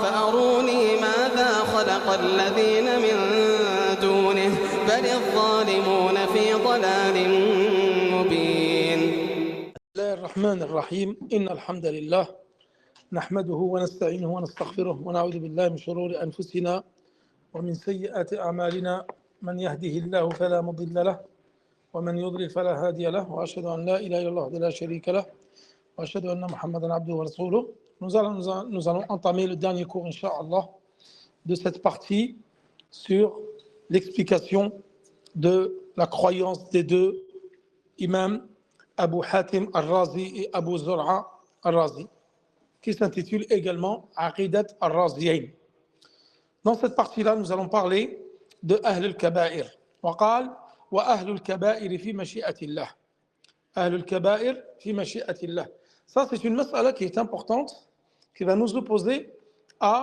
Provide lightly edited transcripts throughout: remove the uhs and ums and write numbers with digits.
فأروني ماذا خلق الذين من دونه بل الظالمون في ضلال مبين. بسم الله الرحمن الرحيم. إن الحمد لله نحمده ونستعينه ونستغفره ونعوذ بالله من شرور أنفسنا ومن سيئات أعمالنا. من يهده الله فلا مضل له ومن يضلل فلا هادي له وأشهد أن لا إله إلا الله وحده لا شريك له وأشهد أن محمدا عبده ورسوله. Nous allons entamer le dernier cours, Inch'Allah, de cette partie sur l'explication de la croyance des deux imams Abu Hatim al-Razi et Abu Zur'a al-Razi, qui s'intitule également Aqidat al-Raziyayn. Dans cette partie-là, nous allons parler de Ahl al-Kaba'ir. وقال وأهل الكبائر في مشيئة الله. أهل الكبائر في مشيئة الله. Ça, c'est une mas'ala qui est importante, qui va nous opposer à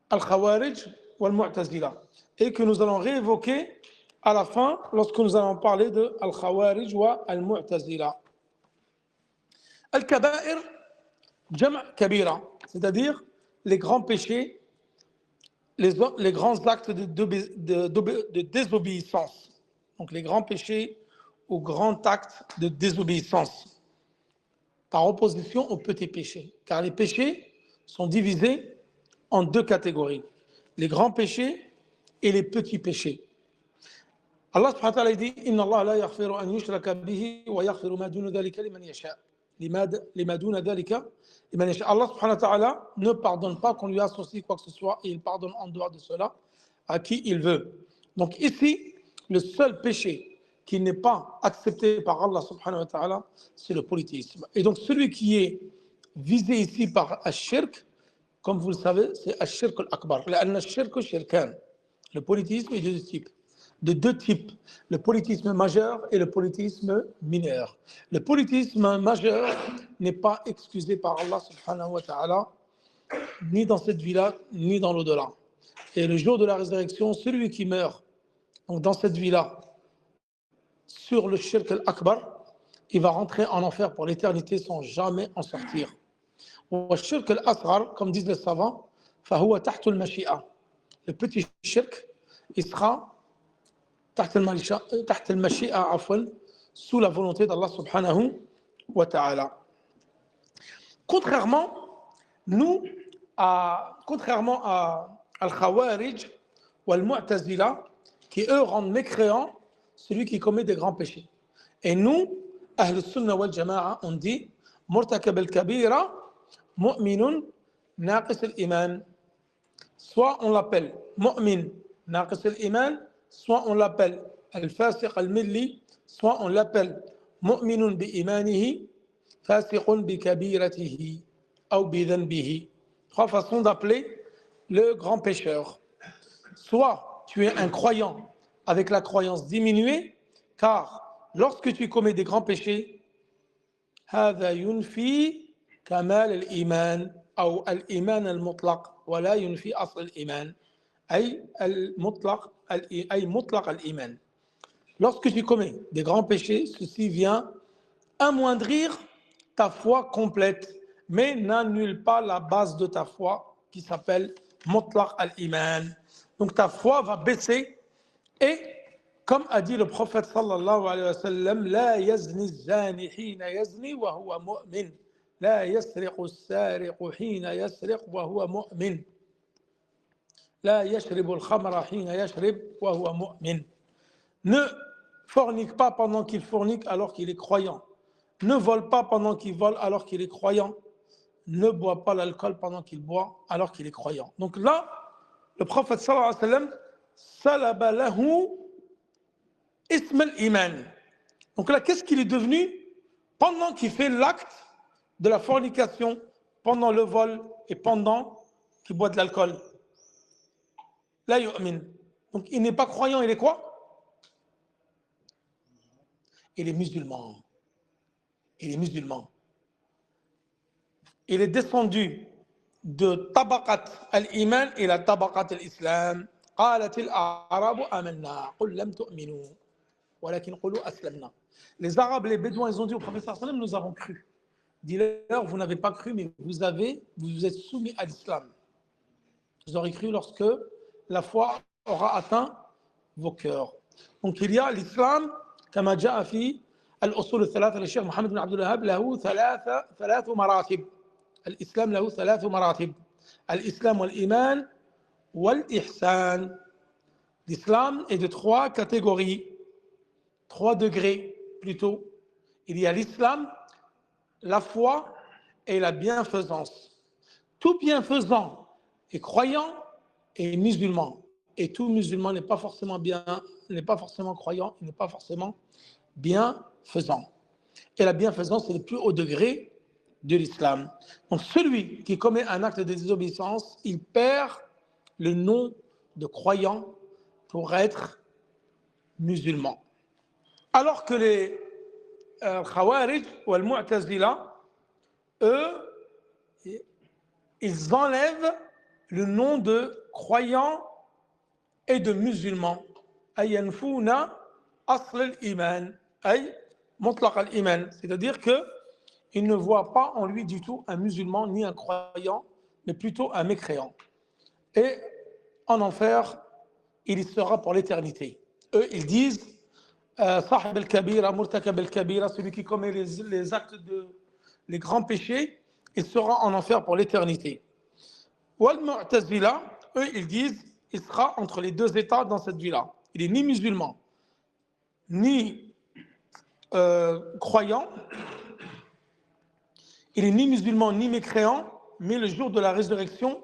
Al-Khawarij ou Al-Mu'tazila, et que nous allons réévoquer à la fin lorsque nous allons parler de Al-Khawarij ou Al-Mu'tazila. Al-Kaba'ir, Jam' Kabira, c'est-à-dire les grands péchés, les grands actes de désobéissance. Donc les grands péchés ou grands actes de désobéissance, par opposition aux petits péchés. Car les péchés sont divisés en deux catégories, les grands péchés et les petits péchés. Allah subhanahu wa ta'ala dit Inna Allah la yaghfiru an yushraka bihi wa yaghfiru ma duna dhalika liman yasha. Lima duna dhalika liman yasha. Allah subhanahu wa ta'ala ne pardonne pas qu'on lui associe quoi que ce soit, et il pardonne en dehors de cela à qui il veut. Donc ici, le seul péché qui n'est pas accepté par Allah subhanahu wa ta'ala, c'est le polythéisme. Et donc celui qui est visé ici par Ash-Shirk, comme vous le savez, c'est Ash-Shirk al-Akbar. Le polythéisme est de deux types, le polythéisme majeur et le polythéisme mineur. Le polythéisme majeur n'est pas excusé par Allah subhanahu wa ta'ala, ni dans cette vie-là, ni dans l'au-delà. Et le jour de la résurrection, celui qui meurt donc dans cette vie-là, sur le shirk al-akbar, il va rentrer en enfer pour l'éternité sans jamais en sortir. Le shirk al-asghar, comme disent les savants, فهو تحت المشيئة. Le petit shirk, il sera تحت المشيئة عفوا, sous la volonté d'Allah subhanahu wa ta'ala. Contrairement à Al-Khawarij ou Al-Mu'tazila, qui eux rendent mécréant celui qui commet des grands péchés. Et nous, Ahl al-Sunnah wal Jama'a, on dit Murtakab al-Kabira, Mu'minun Naqis al-Iman. Soit on l'appelle Mu'min Naqis al-Iman, soit on l'appelle Al-Fasiq al-Milli, soit on l'appelle Mu'minun bi-imanihi, Fasiqun bi-kabiratihi, ou bi-dhanbihi. Trois façons d'appeler le grand pécheur. Soit tu es un croyant avec la croyance diminuée, car lorsque tu commets des grands péchés, هذا ينفي كمال الإيمان أو الإيمان المطلق ولا ينفي أصل الإيمان أي مطلق الإيمان. Lorsque tu commets des grands péchés, ceci vient amoindrir ta foi complète, mais n'annule pas la base de ta foi qui s'appelle mutlaq al-iman. Donc ta foi va baisser. Et comme a dit le prophète sallallahu alayhi wa sallam, la yazni zani hina yazni wa huwa mu'min, la yasriqu as-sariqu hina yasriq wa huwa mu'min, la yashribu al-khamra hina yashrib wa huwa mu'min. Ne fornique pas pendant qu'il fornique alors qu'il est croyant. Ne vole pas pendant qu'il vole alors qu'il est croyant. Ne boit pas l'alcool pendant qu'il boit alors qu'il est croyant. Donc là, le prophète sallallahu alayhi wa sallam salaba lahu ism al-iman. Donc là, qu'est-ce qu'il est devenu pendant qu'il fait l'acte de la fornication, pendant le vol et pendant qu'il boit de l'alcool? La yu'min. Donc il n'est pas croyant, il est quoi? Il est musulman. Il est musulman. Il est descendu de tabaqat al-iman et la tabaqat al-islam. قالت الأعراب آمنا قل لم تؤمنوا ولكن قولوا أسلمنا. Les Arabes, les Bédouins, ils ont dit au prophète sallallahu alayhi wa sallam, nous avons cru. Dis-leur, vous n'avez pas cru, mais vous vous êtes soumis à l'islam. vous aurez cru lorsque la foi aura atteint vos cœurs. Donc il y a l'islam, كما جاء في الأصول الثلاثة للشيخ محمد بن عبد الوهاب له ثلاث مراتب. الإسلام له ثلاث مراتب. الإسلام والإيمان والإحسان. L'islam est de trois catégories, trois degrés plutôt. Il y a l'islam, la foi et la bienfaisance. Tout bienfaisant est croyant et musulman. Et tout musulman n'est pas forcément croyant, il n'est pas forcément bienfaisant. Et la bienfaisance, c'est le plus haut degré de l'islam. Donc celui qui commet un acte de désobéissance, il perd le nom de croyant pour être musulman. Alors que les Khawarij ou les Mu'tazila, eux, ils enlèvent le nom de croyant et de musulman. Ayanfouna asl al-iman, ay mutlaq al-iman, c'est-à-dire qu'ils ne voient pas en lui du tout un musulman ni un croyant, mais plutôt un mécréant. Et en enfer, il y sera pour l'éternité. Eux, ils disent Sahib al-Kabira, Murtakab al-Kabira, celui qui commet les actes les grands péchés, il sera en enfer pour l'éternité. Wal Mu'tazila, eux, ils disent il sera entre les deux états dans cette vie-là. Il n'est ni musulman, ni croyant, il est ni musulman, ni mécréant, mais le jour de la résurrection,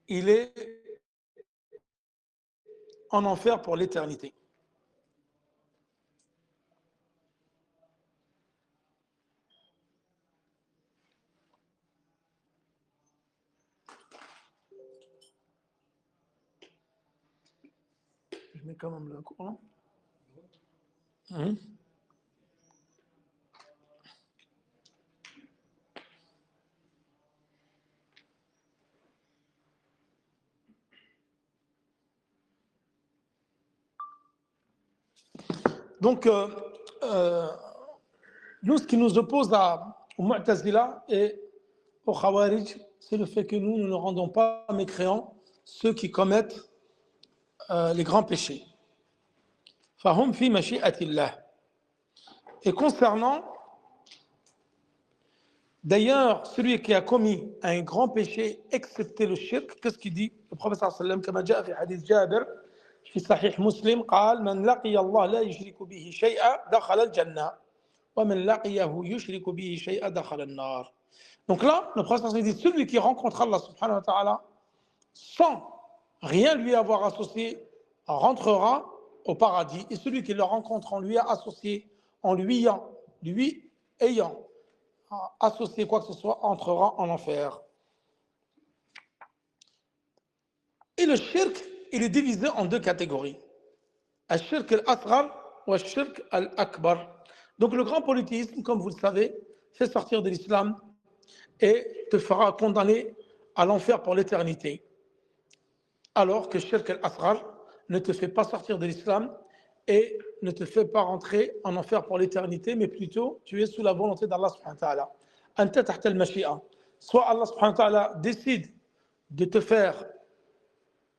il est en enfer pour l'éternité. Je mets quand même le courant. Donc, nous, ce qui nous oppose au Mu'tazila et au Khawarij, c'est le fait que nous ne rendons pas mécréants ceux qui commettent les grands péchés. Fahum fi mashi'atillah. Et concernant, d'ailleurs, celui qui a commis un grand péché, excepté le shirk, qu'est-ce qu'il dit le prophète sallallahu alayhi wa sallam, comme جاء في حديث جابر في صحيح مسلم قال من لقي الله لا يشرك به شيئا دخل الجنة ومن لقيه يشرك به شيئا دخل النار. Donc là, le prophète sallallahu alayhi wa sallam dit celui qui rencontre Allah subhanahu wa ta'ala sans rien lui avoir associé rentrera au paradis, et celui qui le rencontre en lui associé, en lui ayant associé quoi que ce soit, entrera en enfer. Et le shirk, il est divisé en deux catégories. Al-shirk al-asghar ou al-shirk al-akbar. Donc le grand polythéisme, comme vous le savez, fait sortir de l'islam et te fera condamner à l'enfer pour l'éternité. Alors que shirk al-asghar ne te fait pas sortir de l'islam et ne te fait pas rentrer en enfer pour l'éternité, mais plutôt tu es sous la volonté d'Allah subhanahu wa ta'ala. Anta tahta al-mashi'a. Soit Allah subhanahu wa ta'ala décide de te faire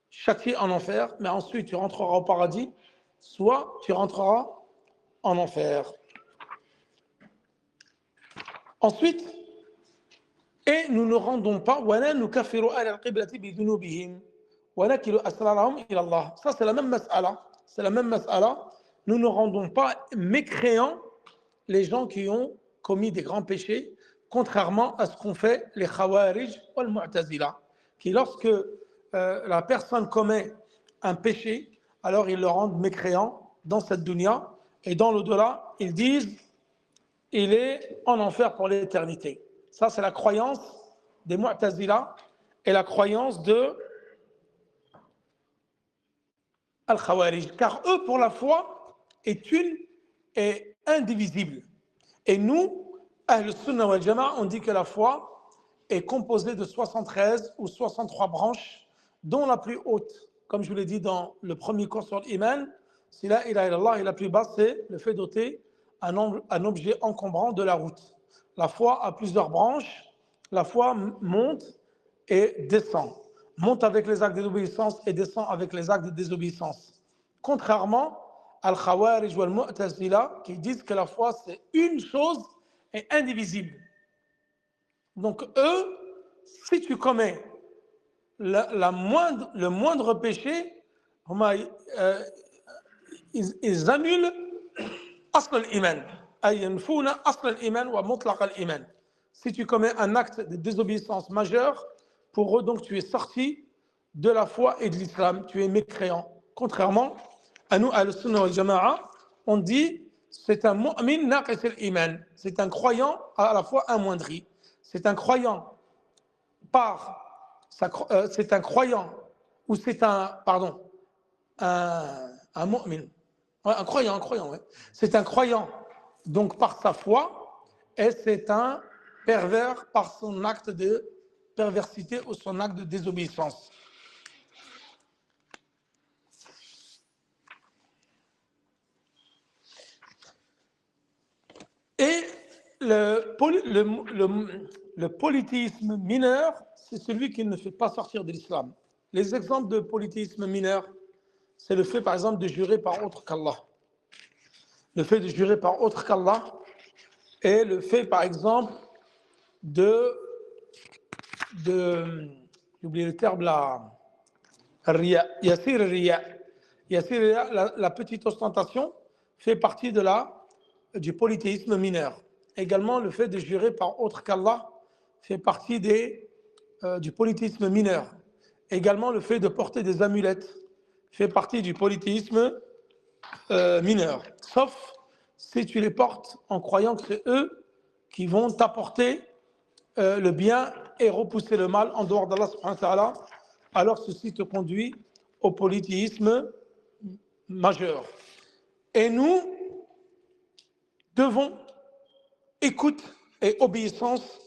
châtier en enfer, mais ensuite tu rentreras au paradis, soit tu rentreras en enfer. Ensuite, et nous ne rendons pas وَلَا نُكَفِّرُ أَهْلَ الْقِبْلَةِ بِذُنُوبِهِمْ وَنَكِلُ أَسْرَارَهُمْ إِلَى اللَّهِ. Ça, c'est la même mas'ala. C'est la même mas'ala. Nous ne rendons pas mécréants les gens qui ont commis des grands péchés, contrairement à ce qu'ont fait les Khawarij ou les Mu'tazila, qui lorsque la personne commet un péché, alors ils le rendent mécréant dans cette dunya, et dans l'au-delà, ils disent il est en enfer pour l'éternité. Ça, c'est la croyance des Mu'tazila et la croyance de Al-Khawarij. Car eux, pour la foi, est une et indivisible. Et nous, Ahl Sunnah wal Jama'a, on dit que la foi est composée de 73 ou 63 branches, dont la plus haute, comme je vous l'ai dit dans le premier cours sur l'iman, c'est la ilaha illallah, et la plus basse, c'est le fait d'ôter un objet encombrant de la route. La foi a plusieurs branches, la foi monte et descend. monte avec les actes d'obéissance et descend avec les actes de désobéissance. Contrairement à Al-Khawarij ou Al-Mu'tazila qui disent que la foi c'est une chose et indivisible. Donc eux, si tu commets le moindre péché, ils annulent أصل الإيمان أي ينفون أصل الإيمان ومطلق الإيمان. Si tu commets un acte de désobéissance majeure, pour eux donc tu es sorti de la foi et de l'islam, tu es mécréant. Contrairement à nous, à al-Sunnah wal Jama'a, on dit c'est un mu'min naqis al-iman, c'est un croyant à la fois amoindri, c'est un croyant c'est un croyant ou c'est un un mu'min. Ouais, un croyant, ouais. C'est un croyant, donc par sa foi, et c'est un pervers par son acte de perversité ou son acte de désobéissance. Et le polythéisme mineur, c'est celui qui ne fait pas sortir de l'islam. Les exemples de polythéisme mineur, c'est le fait par exemple de jurer par autre qu'Allah. Le fait de jurer par autre qu'Allah et le fait par exemple j'ai oublié le terme là, Yassir Riya. La petite ostentation fait partie du polythéisme mineur. Également, le fait de jurer par autre qu'Allah fait partie du polythéisme mineur. Également, le fait de porter des amulettes fait partie du polythéisme mineur. Sauf si tu les portes en croyant que c'est eux qui vont t'apporter le bien et repousser le mal en dehors d'Allah subhanahu wa ta'ala, alors ceci te conduit au polythéisme majeur. Et nous devons écoute et obéissance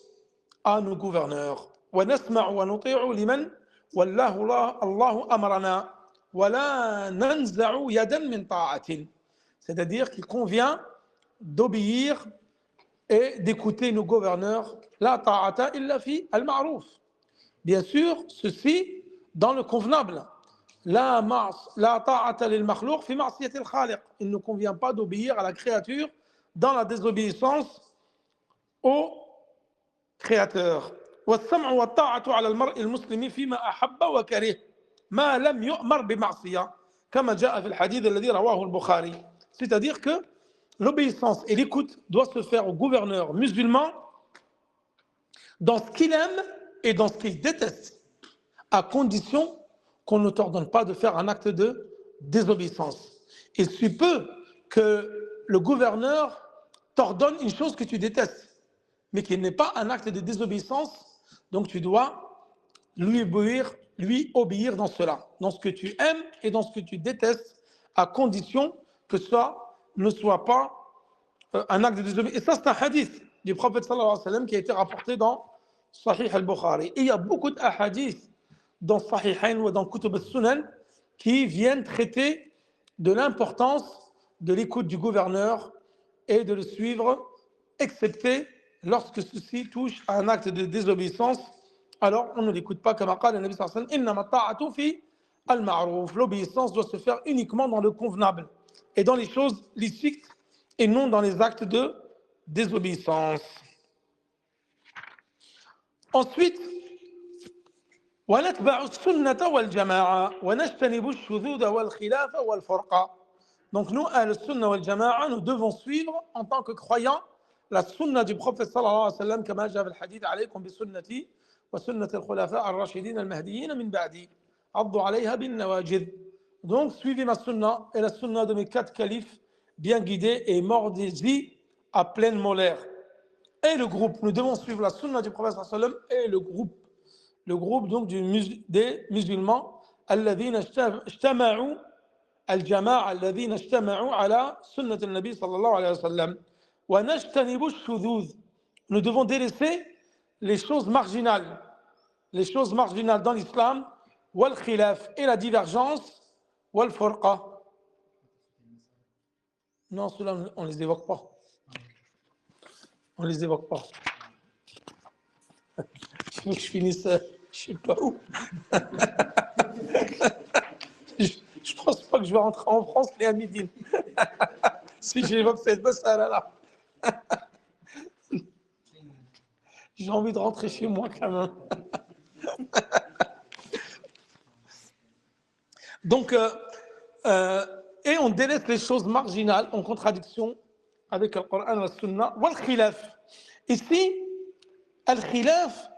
à nos gouverneurs. وَنَسْمَعُ وَنُطِيعُ لِمَنْ وَاللَّهُ اللَّهُ أَمَرَنَا وَلَا نَنْزَعُ يَدًا مِنْ طَاعَةٍ. C'est-à-dire qu'il convient d'obéir et d'écouter nos gouverneurs. La ta'ata illa fi al-ma'ruf. Bien sûr, ceci dans le convenable. La ta'ata lil makhlouq fi ma'siyati al-khaliq. Il ne convient pas d'obéir à la créature dans la désobéissance au créateur. والسمع والطاعة على المرء المسلم فيما أحب وكره ما لم يؤمر بمعصية كما جاء في الحديث الذي رواه البخاري. C'est-à-dire que l'obéissance et l'écoute doivent se faire au gouverneur musulman dans ce qu'il aime et dans ce qu'il déteste, à condition qu'on ne t'ordonne pas de faire un acte de désobéissance. Il se peut que le gouverneur t'ordonne une chose que tu détestes, mais qui n'est pas un acte de désobéissance, donc tu dois lui obéir dans cela, dans ce que tu aimes et dans ce que tu détestes, à condition que ça ne soit pas un acte de désobéissance. Et ça, c'est un hadith du prophète sallallahu alayhi wa sallam qui a été rapporté dans Sahih al-Bukhari. Et il y a beaucoup de hadiths dans Sahihain ou dans Kutub al-Sunan qui viennent traiter de l'importance de l'écoute du gouverneur et de le suivre, excepté lorsque ceci touche à un acte de désobéissance. Alors on ne l'écoute pas, comme a dit le Nabi sallallahu alayhi wa sallam, innama ta'atu fi al-ma'ruf. L'obéissance doit se faire uniquement dans le convenable et dans les choses licites et non dans les actes de désobéissance. Ensuite, وَنَتْبَعُ السُّنَّةَ وَالْجَمَاعَةَ وَنَجْتَنِبُ الشُّذُوذَ وَالْخِلَافَ وَالْفُرْقَةَ. Donc nous, al-Sunnah wal-Jama'a, nous devons suivre en tant que croyants la sunna du prophète sallallahu alayhi wa sallam, كما جاء في الحديث عليكم بسنتي وسنة الخلفاء الراشدين المهديين من بعدي عضوا عليها بالنواجذ. Donc suivez ma sunna et la sunna de mes 4 califes bien guidés et mordis à pleine molaire. Et le groupe, nous devons suivre la sunna du prophète sallallahu alayhi wa sallam et le groupe donc des musulmans الذين اجتمعوا الجماعة الذين اجتمعوا على سنة النبي صلى الله عليه وسلم ونجتنب الشذوذ. Nous devons délaisser les choses marginales dans l'islam, والخلاف et la divergence, والفرقة. Non, ceux-là on les évoque pas. On les évoque pas. Je veux que je finisse Je sais pas où. Je pense pas que je vais rentrer en France les à midi. Si j'évoque cette mas'ala-là. J'ai envie de rentrer chez moi quand même. Donc, et on délaisse les choses marginales en contradiction avec le Coran et la Sunna. Wal khilaf. Ici, al khilaf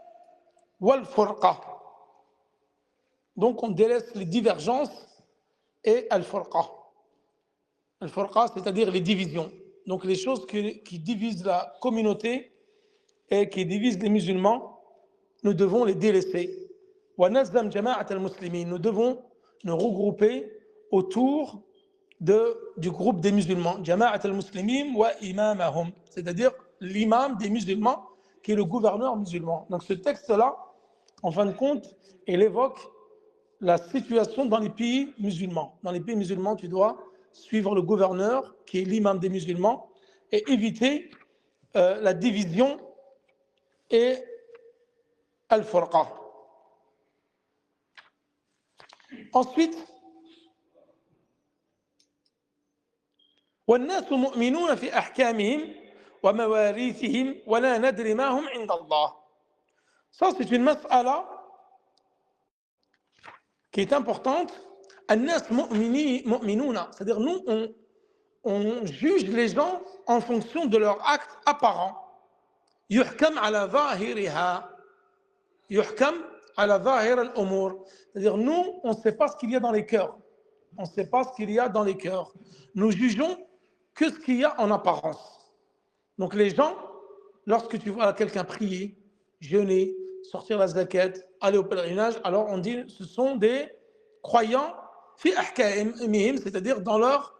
wal furqa. Donc, on délaisse les divergences et al furqa. Al furqa, c'est-à-dire les divisions. Donc, les choses qui divisent la communauté et qui divisent les musulmans, nous devons les délaisser. Wa nazam jama'at al-muslimin. Nous devons nous regrouper autour du groupe des musulmans, Jama'at al-Muslimin wa imamahum, c'est-à-dire l'imam des musulmans, qui est le gouverneur musulman. Donc ce texte-là, en fin de compte, il évoque la situation dans les pays musulmans. Dans les pays musulmans, tu dois suivre le gouverneur, qui est l'imam des musulmans, et éviter la division et al-furqa. Ensuite, والناس مؤمنون في أحكامهم ومواريثهم ولا ندري ما هم عند الله. Ça, c'est une mas'ala qui est importante. الناس مؤمنون, c'est-à-dire nous, on juge les gens en fonction de leur acte apparent. يحكم على ظاهرها. يحكم على ظاهر الأمور. C'est-à-dire nous, on ne sait pas ce qu'il y a dans les cœurs. On ne sait pas ce qu'il y a dans les cœurs. Nous jugeons que ce qu'il y a en apparence. Donc les gens, lorsque tu vois quelqu'un prier, jeûner, sortir la zakat, aller au pèlerinage, alors on dit ce sont des croyants fi ahkamihim, c'est-à-dire dans leurs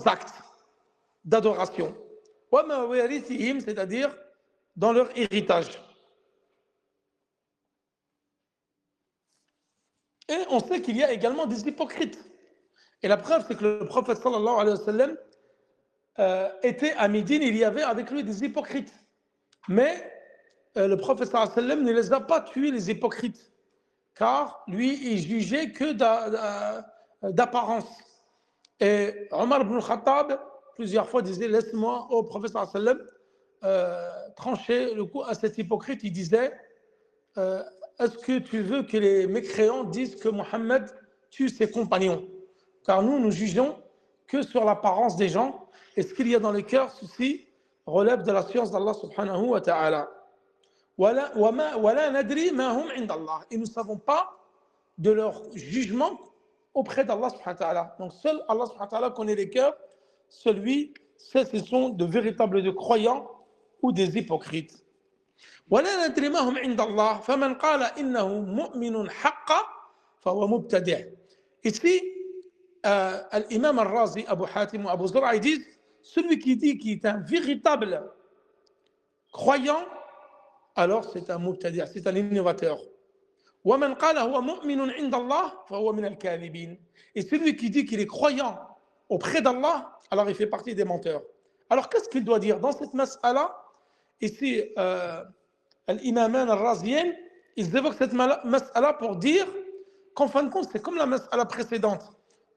actes d'adoration. Wa mawarithihim, c'est-à-dire dans leur héritage. Et on sait qu'il y a également des hypocrites. Et la preuve, c'est que le prophète sallallahu alayhi wa sallam était à Médine, il y avait avec lui des hypocrites. Mais le prophète sallallahu alayhi wa sallam ne les a pas tués, les hypocrites, car lui, il jugeait que d'apparence. Et Omar ibn Khattab, plusieurs fois, disait, laisse-moi au prophète sallallahu alayhi wa sallam trancher le coup à cet hypocrite. Il disait, est-ce que tu veux que les mécréants disent que Mohammed tue ses compagnons? Car nous jugeons que sur l'apparence des gens, et ce qu'il y a dans les cœurs, ceci relève de la science d'Allah subhanahu wa ta'ala. Et nous ne savons pas de leur jugement auprès d'Allah subhanahu wa ta'ala. Donc seul Allah subhanahu wa ta'ala connaît les cœurs, celui, ce sont de véritables croyants ou des hypocrites. ولا ندري ما هم عند الله فمن قال إنه مؤمن حقا فهو مبتدع. Ici, l'imam al-Razi, Abu Hatim ou Abu Zur'a, ils disent celui qui dit qu'il est un véritable croyant, alors c'est un mubtadi', c'est un innovateur. ومن قال هو مؤمن عند الله فهو من الكاذبين. Et celui qui dit qu'il est croyant auprès d'Allah, alors il fait partie des menteurs. Alors qu'est-ce qu'il doit dire dans cette mas'ala? Ici, l'Imaman al-Raziyen, ils évoquent cette mas'ala pour dire qu'en fin de compte, c'est comme la mas'ala précédente.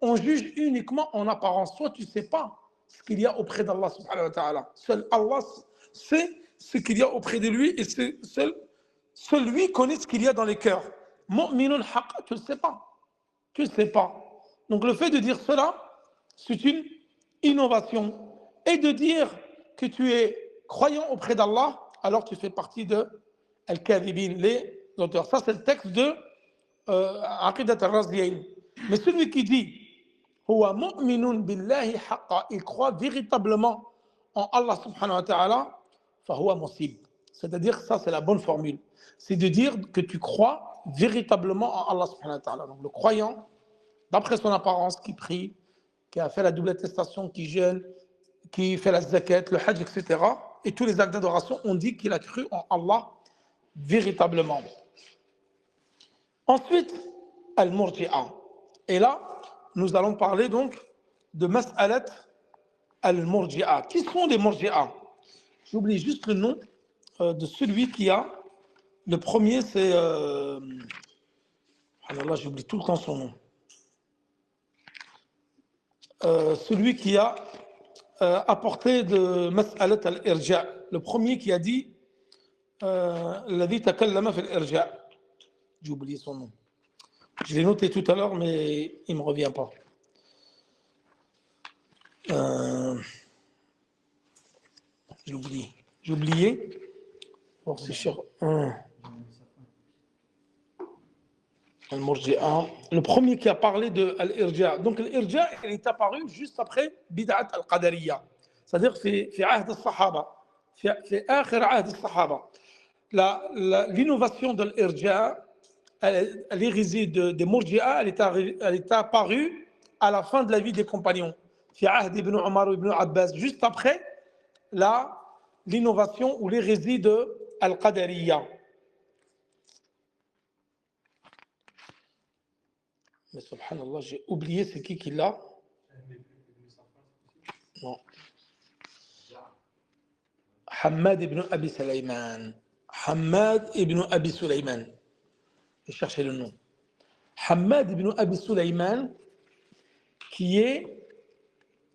On juge uniquement en apparence. Soit tu ne sais pas ce qu'il y a auprès d'Allah subhanahu wa ta'ala. Seul Allah sait ce qu'il y a auprès de lui et seul lui connaît ce qu'il y a dans les cœurs. Mu'minun haqqa, tu ne sais pas. Tu ne sais pas. Donc le fait de dire cela, c'est une innovation. Et de dire que tu es croyant auprès d'Allah, alors tu fais partie de Al-Kadhibin, les auteurs. Ça, c'est le texte de Aqidat al-Raziyayn. Mais celui qui dit Huwa mu'minun billahi haqqa, il croit véritablement en Allah subhanahu wa ta'ala, fahuwa musib. C'est-à-dire, ça, c'est la bonne formule. C'est de dire que tu crois véritablement en Allah subhanahu wa ta'ala. Donc, le croyant, d'après son apparence, qui prie, qui a fait la double attestation, qui jeûne, qui fait la zakat, le hajj, etc., et tous les actes d'adoration, on dit qu'il a cru en Allah véritablement. Ensuite, al-murji'a. Et là, nous allons parler donc de mas'alat al-murji'a. Qui sont les murji'a? J'oublie juste le nom de celui qui a Le premier, c'est... Allah, j'oublie tout le temps son nom. Celui qui a apporté de Mas'alat al-Irja'. Le premier qui a dit الذي تكلم في الإرجاء. J'ai oublié son nom. Je l'ai noté tout à l'heure, mais il ne me revient pas. J'ai oublié. J'ai oublié. Bon, c'est cher. Al-Murji'a. Le premier qui a parlé de l'Irja'. Donc l'Irja' il est apparu juste après Bid'at al-Qadariyya. C'est-à-dire في عهد الصحابة. في آخر عهد الصحابة. L'innovation de l'Irja', l'hérésie des Murji'a, elle est apparue à la fin de la vie des compagnons. في عهد Ibn Umar ou Ibn Abbas. Juste après l'innovation ou l'hérésie de al-Qadariyya. Mais subhanallah, j'ai oublié c'est qui l'a. Non. Hammad ibn Abi Sulayman. Hammad ibn Abi Sulayman. Je cherchais le nom. Hammad ibn Abi Sulayman, qui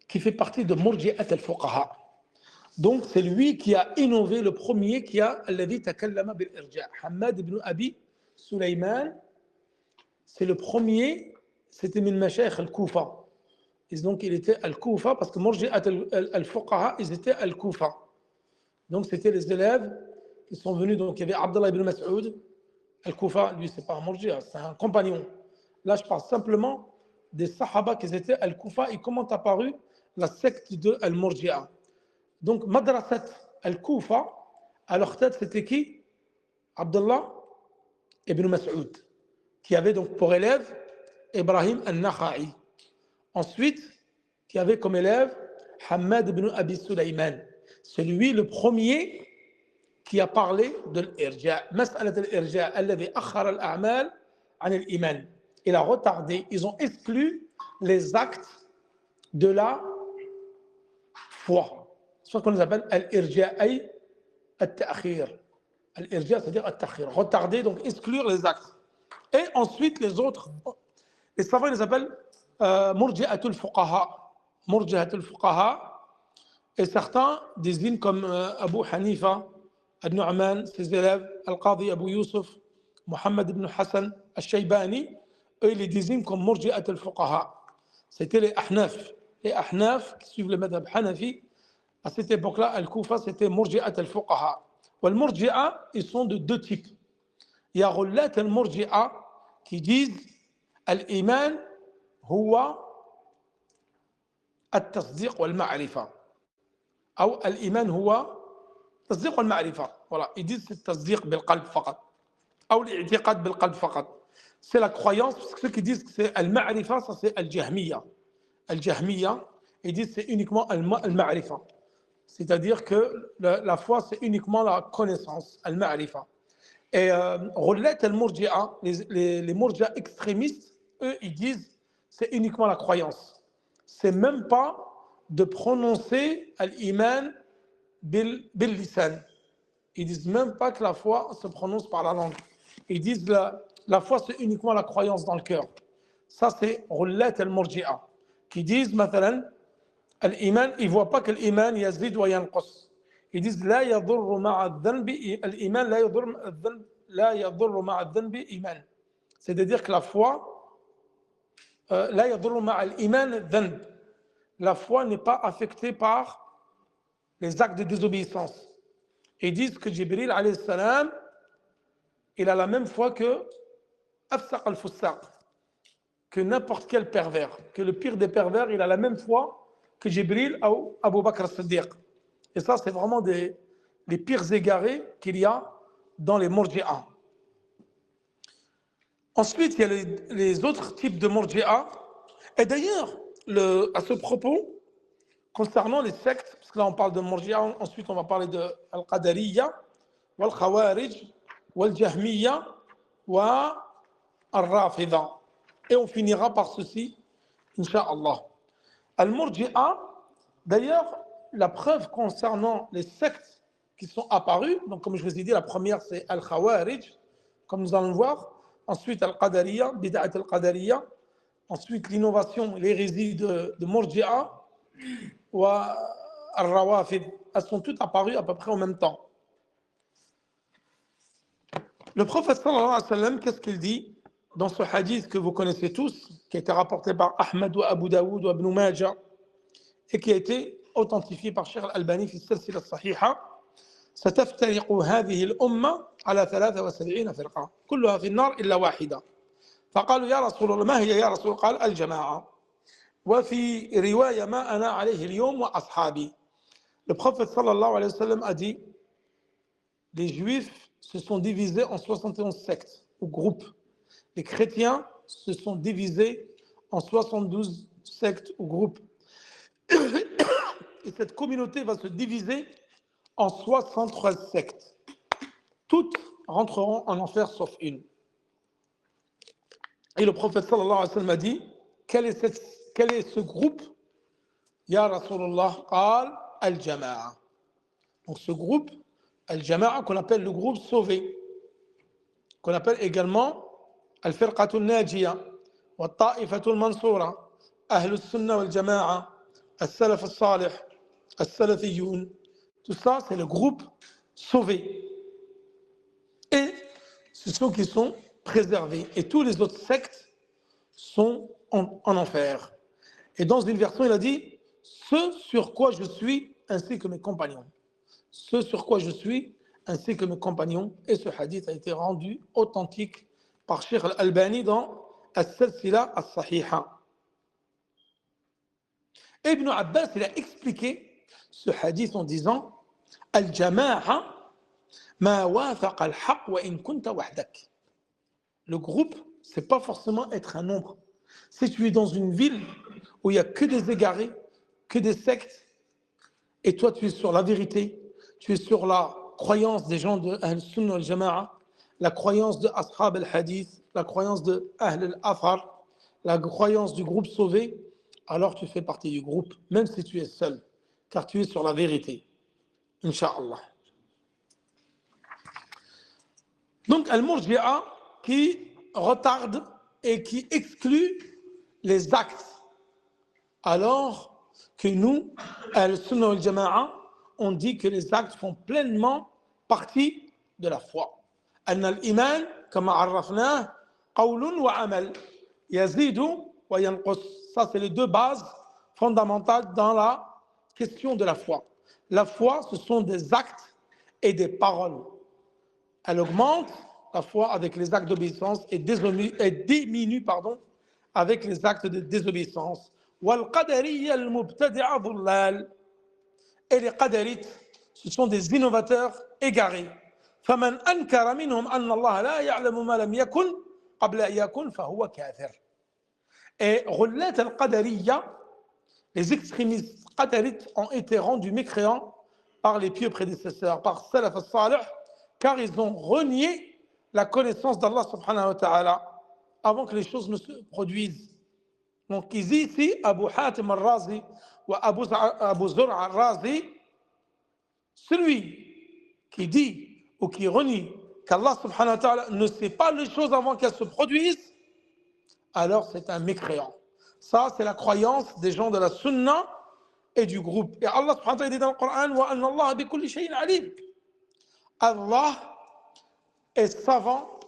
fait partie de Murji'at al-Fuqaha. Donc, c'est lui qui a innové, le premier qui a alladhi takallama bil irja'. Hammad ibn Abi Sulayman, c'est le premier, c'était min mashayikh al-Kufa. Et donc, il était al-Kufa parce que Murji'at al-Fuqaha, ils étaient al-Kufa. Donc, c'était les élèves qui sont venus. Donc, il y avait Abdullah ibn Mas'ud. Al-Kufa, lui, c'est pas un Murji'a, c'est un compagnon. Là, je parle simplement des Sahaba qui étaient al-Kufa et comment est apparue la secte de al-Murji'a. Donc, Madrasat al-Kufa, à leur tête, c'était qui? Abdullah ibn Mas'ud, qui avait donc pour élève Ibrahim al-Nakha'i. Ensuite, qui avait comme élève Hammad ibn Abi Sulayman. C'est lui le premier qui a parlé de l'irja'. Mas'alat al-irja' alladhi akhara al-a'mal an al-iman. Il a retardé, ils ont exclu les actes de la foi. C'est ce qu'on appelle al-irja' ay al-ta'khir. Al-irja' c'est-à-dire al-ta'khir. Retarder, donc exclure les actes. Et ensuite, les autres, les savants, ils les appellent murji'atul fuqaha. Murji'atul fuqaha. Et certains désignent comme Abu Hanifa, Al-Nu'man, ses élèves, Al-Qadi Abu Yusuf, Muhammad ibn Hassan, Al-Shaybani, eux, ils les désignent comme Murji'at al-Fuqaha. C'était les Ahnaf. Les Ahnaf, qui suivent le madhab Hanafi, à cette époque-là, Al-Kufa, c'était Murji'at al-Fuqaha. Et les Murji'a, ils sont de deux types. Il y a Ghullat al-Murji'a qui disent Al-Iman huwa al-Tasdiq wal-Ma'rifa. Ou Al-Iman huwa التصديق والمعرفة. Voilà, ils disent c'est التصديق بالقلب فقط أو الاعتقاد بالقلب فقط. C'est la croyance, parce que ceux qui disent que c'est al-ma'rifa, ça c'est al-jahmiya. Al-jahmiya, ils disent c'est uniquement al-ma'rifa. C'est-à-dire que la foi c'est uniquement la connaissance, al-ma'rifa. Et Ghullat al-Murji'a, les Murji'a extrémistes, eux ils disent c'est uniquement la croyance. C'est même pas de prononcer al-iman bil-lisan. Ils disent même pas que la foi se prononce par la langue. Ils disent la foi c'est uniquement la croyance dans le cœur. Ça c'est Ghullat al-Murji'a qui disent مثلا al-iman, ils voient pas que l'iman yazid wa yanqus. Ils disent la yadurru ma'a dhanbi al-iman la yadurru ma'a dhanbi iman. C'est-à-dire que la foi la yadurru ma'a al-iman dhanb. La foi n'est pas affectée par les actes de désobéissance. Ils disent que Jibril alayhi salam, il a la même foi que Afsaq al-Fussaq, que n'importe quel pervers, que le pire des pervers, il a la même foi que Jibril ou Abu Bakr as-Siddiq. Et ça, c'est vraiment les pires égarés qu'il y a dans les Murji'a. Ensuite, il y a les autres types de Murji'a. Et d'ailleurs, à ce propos, concernant les sectes, parce que là on parle de Murji'a, ensuite on va parler de Al-Qadariyya, Wal-Khawarij, Wal-Jahmiyya, Wal-Rafida. Et on finira par ceci, Inch'Allah. Al-Murji'a, d'ailleurs, la preuve concernant les sectes qui sont apparues. Donc, comme je vous ai dit, la première, c'est Al-Khawarij, comme nous allons le voir. Ensuite, Al-Qadariya, Bid'at Al-Qadariya. Ensuite, l'innovation, l'hérésie de Murji'a ou Al-Rawafid. Elles sont toutes apparues à peu près en même temps. Le prophète sallallahu alayhi wa sallam, qu'est-ce qu'il dit dans ce hadith que vous connaissez tous, qui a été rapporté par Ahmed ou Abu Daoud ou Ibn Majah et qui a été authentifié par Cheikh Al-Albani في السلسلة الصحيحة ستفترق هذه الأمة على 73 فرقة كلها في النار إلا واحدة فقالوا يا رسول الله ما هي يا رسول الله قال الجماعة وفي رواية ما أنا عليه اليوم وأصحابي. Le prophète sallallahu alayhi wa sallam a dit les juifs se sont divisés en 71 sectes ou groupes. Les chrétiens se sont divisés en 72 sectes ou groupes. Et cette communauté va se diviser en 63 sectes. Toutes rentreront en enfer sauf une. Et le prophète sallallahu alayhi wa sallam a dit quel est ce groupe? Ya Rasulullah qal al-jama'a. Donc ce groupe al-jama'a qu'on appelle le groupe sauvé, qu'on appelle également al-firqatu al-najiya wa al-ta'ifatu al-mansura ahl al-sunnah wal-jama'a al-salaf al-salih al-salafiyoun. Tout ça c'est le groupe sauvé et ce sont qui sont préservés et tous les autres sectes sont en enfer. Et dans une version il a dit ce sur quoi je suis ainsi que mes compagnons. Ce sur quoi je suis ainsi que mes compagnons. Et ce hadith a été rendu authentique par Cheikh Al-Albani dans As-Salsila As-Sahiha. Ibn Abbas il a expliqué ce hadith en disant Al-Jama'a ma wafaqa al-haq wa in kunta wahdak. Le groupe, c'est pas forcément être un nombre. Si tu es dans une ville où il n'y a que des égarés, que des sectes, et toi tu es sur la vérité, tu es sur la croyance des gens de Ahl-Sunnah al-Jama'a, la croyance de Ashab al-Hadith, la croyance de Ahl al-Athar, la croyance du groupe sauvé, alors tu fais partie du groupe, même si tu es seul, car tu es sur la vérité. Inch'Allah. Donc, Al-Murji'a qui retarde et qui exclut les actes, alors que nous, Al-Sunnah al-Jama'a, on dit que les actes font pleinement partie de la foi. Anna al-iman, comme arrafnah, qawlun wa amal, yazidu wa yanqus. Ça, c'est les deux bases fondamentales dans la question de la foi. La foi, ce sont des actes et des paroles. Elle augmente, la foi, avec les actes d'obéissance et diminue, avec les actes de désobéissance. Wal qadariyya al-mubtadi'a dhullal. Et les qadarites, ce sont des innovateurs égarés. فَمَنْ أَنْكَرَ مِنْهُمْ أَنَّ اللَّهَ لَا يَعْلَمُ مَا لَمْ يَكُنْ قَبْلَ أَنْ يَكُنْ فَهُوَ كَافِرٌ. Et Ghullat al-Qadariyya, les extrémistes qadarites ont été rendus mécréants par les pieux prédécesseurs, par Salaf al-Salih, car ils ont renié la connaissance d'Allah subhanahu wa ta'ala avant que les choses ne se produisent. Donc ici, Abu Hatim al-Razi ou Abu Zur'a al-Razi, celui qui dit ou qui renie qu'Allah subhanahu wa ta'ala ne sait pas les choses avant qu'elles se produisent, alors c'est un mécréant. Ça, c'est la croyance des gens de la sunna et du groupe. Et Allah subhanahu wa ta'ala dit dans le Coran wa anna Allah bi kulli shay'in alim. Allah est savant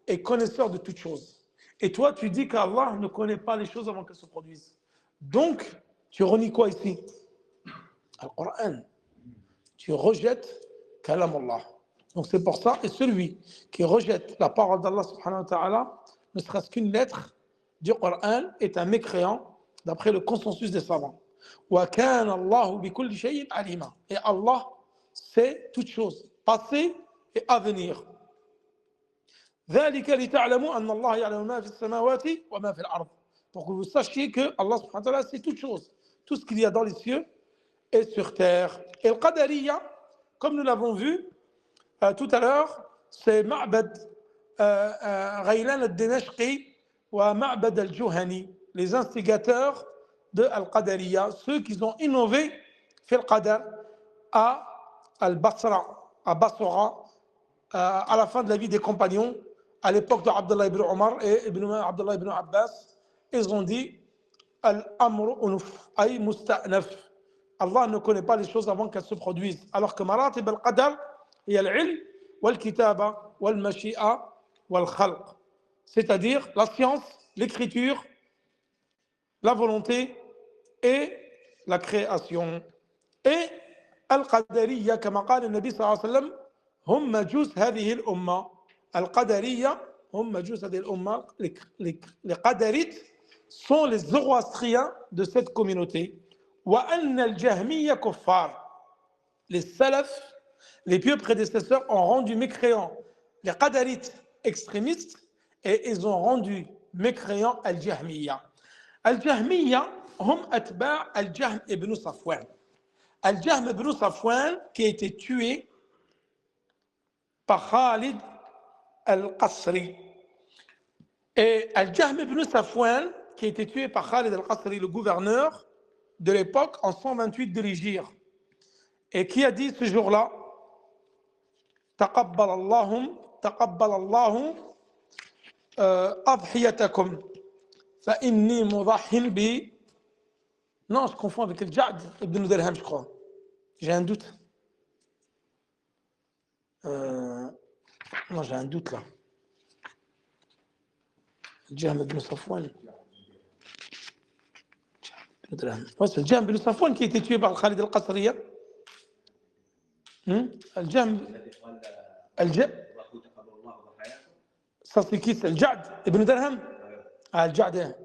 et connaisseur de toutes choses. Et toi, tu dis qu'Allah ne connaît pas les choses avant qu'elles se produisent. Donc, tu renies quoi ici? Le Coran. Tu rejettes Kalam Allah. Donc c'est pour ça, et celui qui rejette la parole d'Allah subhanahu wa ta'ala, ne serait-ce qu'une lettre du Coran, est un mécréant, d'après le consensus des savants. Wa kana Allahu bi kulli shay'in alima. Et Allah sait toutes choses, passé et à venir. ذلك لتعلموا أن الله يعلم ما في السماوات وما في الأرض. Pour que vous sachiez que Allah subhanahu wa ta'ala sait toutes choses, tout ce qu'il y a dans les cieux et sur terre. Et le Qadariyya, comme nous l'avons vu tout à l'heure, c'est Ma'bad Ghaylan al-Dimashqi ou Ma'bad al-Juhani, les instigateurs de Al-Qadariyya, ceux qui ont innové fait le Qadar à Al-Basra, à Bassora, à la fin de la vie des compagnons, à l'époque de Abdullah ibn Omar et Abdullah ibn Abbas, ils ont dit Al-Amru unuf, ay musta'naf. Allah ne connaît pas les choses avant qu'elles se produisent. Alors que maratib al-qadar, il y a l'ilm, wal-kitaba, wal-mashi'a, wal-khalq. C'est-à-dire la science, l'écriture, la volonté et la création. Et al-qadariyya, comme a dit le Nabi sallallahu alayhi wa sallam, hum majus hadhihi al-umma. Al-qadariyya, hum majus hadhihi al-umma. Les qadarites sont les zoroastriens de cette communauté. Wa anna al-jahmiyya kuffar. Les salafs, les pieux prédécesseurs ont rendu mécréants les qadarites extrémistes et ils ont rendu mécréants al-jahmiyya. Al-jahmiyya, hum atba' al-jahm ibn Safwan. Al-Jahm ibn Safwan qui a été tué par Khalid al-Qasri. Et Al-Jahm ibn Safwan qui a été tué par Khalid al-Qasri, le gouverneur de l'époque en 128 de l'Hégire. Et qui a dit ce jour-là Taqabbal Allahu adhiyatakum fa inni mudahhin bi. Non, je confonds avec Al-Ja'd ibn Dirham, je crois. J'ai un doute. Non, j'ai un doute là. Al-Jahm ibn Safwan. Ouais, c'est Al-Jahm ibn Safwan qui a été tué par Khalid al-Qasriya. Al-Jahm. Ça c'est qui? C'est Al-Ja'd ibn Dirham. Ah, Al-Ja'd.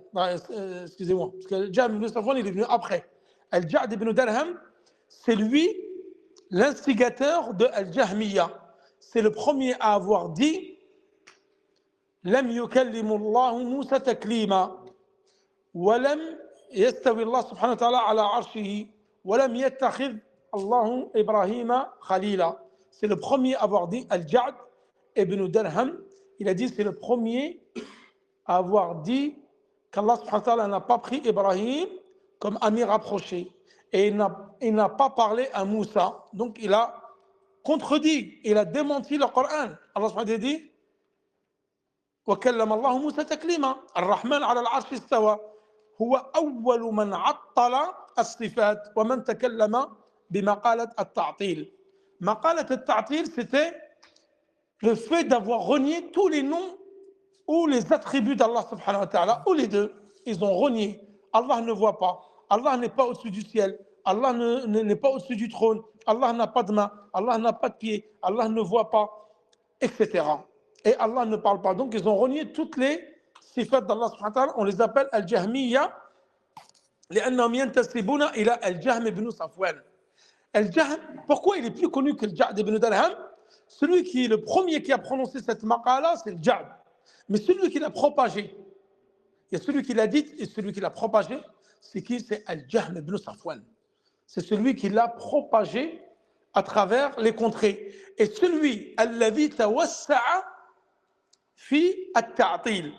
Excusez-moi. Parce que Al-Jahm ibn Safwan, il est venu après. Al-Ja'd ibn Dirham, c'est lui l'instigateur de Al-Jahmiyya. C'est le premier à avoir dit Lam yukallimu Allahu Musa taklima wa lam yastawi Allah subhanahu wa ta'ala ala arshihi wa lam yattakhidh Allahu Ibrahima khalila. C'est le premier à avoir dit Al-Ja'd ibn Dirham. Il a dit c'est le premier à avoir dit qu'Allah subhanahu wa ta'ala n'a pas pris Ibrahim comme ami rapproché. Et il n'a pas parlé à Moussa. Donc il a contredit, il a démenti le Coran. Allah subhanahu wa ta'ala dit وكلم الله موسى تكليما الرحمن على العرش استوى هو أول من عطل الصفات ومن تكلم بمقالة التعطيل. مقالة التعطيل c'était le fait d'avoir renié tous les noms ou les attributs d'Allah subhanahu wa ta'ala, ou les deux. Ils ont renié. Allah ne voit pas. Allah n'est pas au-dessus du ciel. Allah n'est pas au-dessus du trône. Allah n'a pas de main. Allah n'a pas de pied. Allah ne voit pas, etc. Et Allah ne parle pas. Donc, ils ont renié toutes les sifat d'Allah subhanahu wa ta'ala. On les appelle Al-Jahmiyya. لأنهم ينتسبون إلى الجهم بن صفوان. Al-Jahm, pourquoi il est plus connu que le Ja'd ibn Dirham? Celui qui est le premier qui a prononcé cette maqala, c'est le Ja'd. Mais celui qui l'a propagé, il y a celui qui l'a dit et celui qui l'a propagé, c'est qui? C'est Al-Jahm ibn Safwan. C'est celui qui l'a propagé à travers les contrées. Et celui, alladhi tawassa'a fi at-ta'til.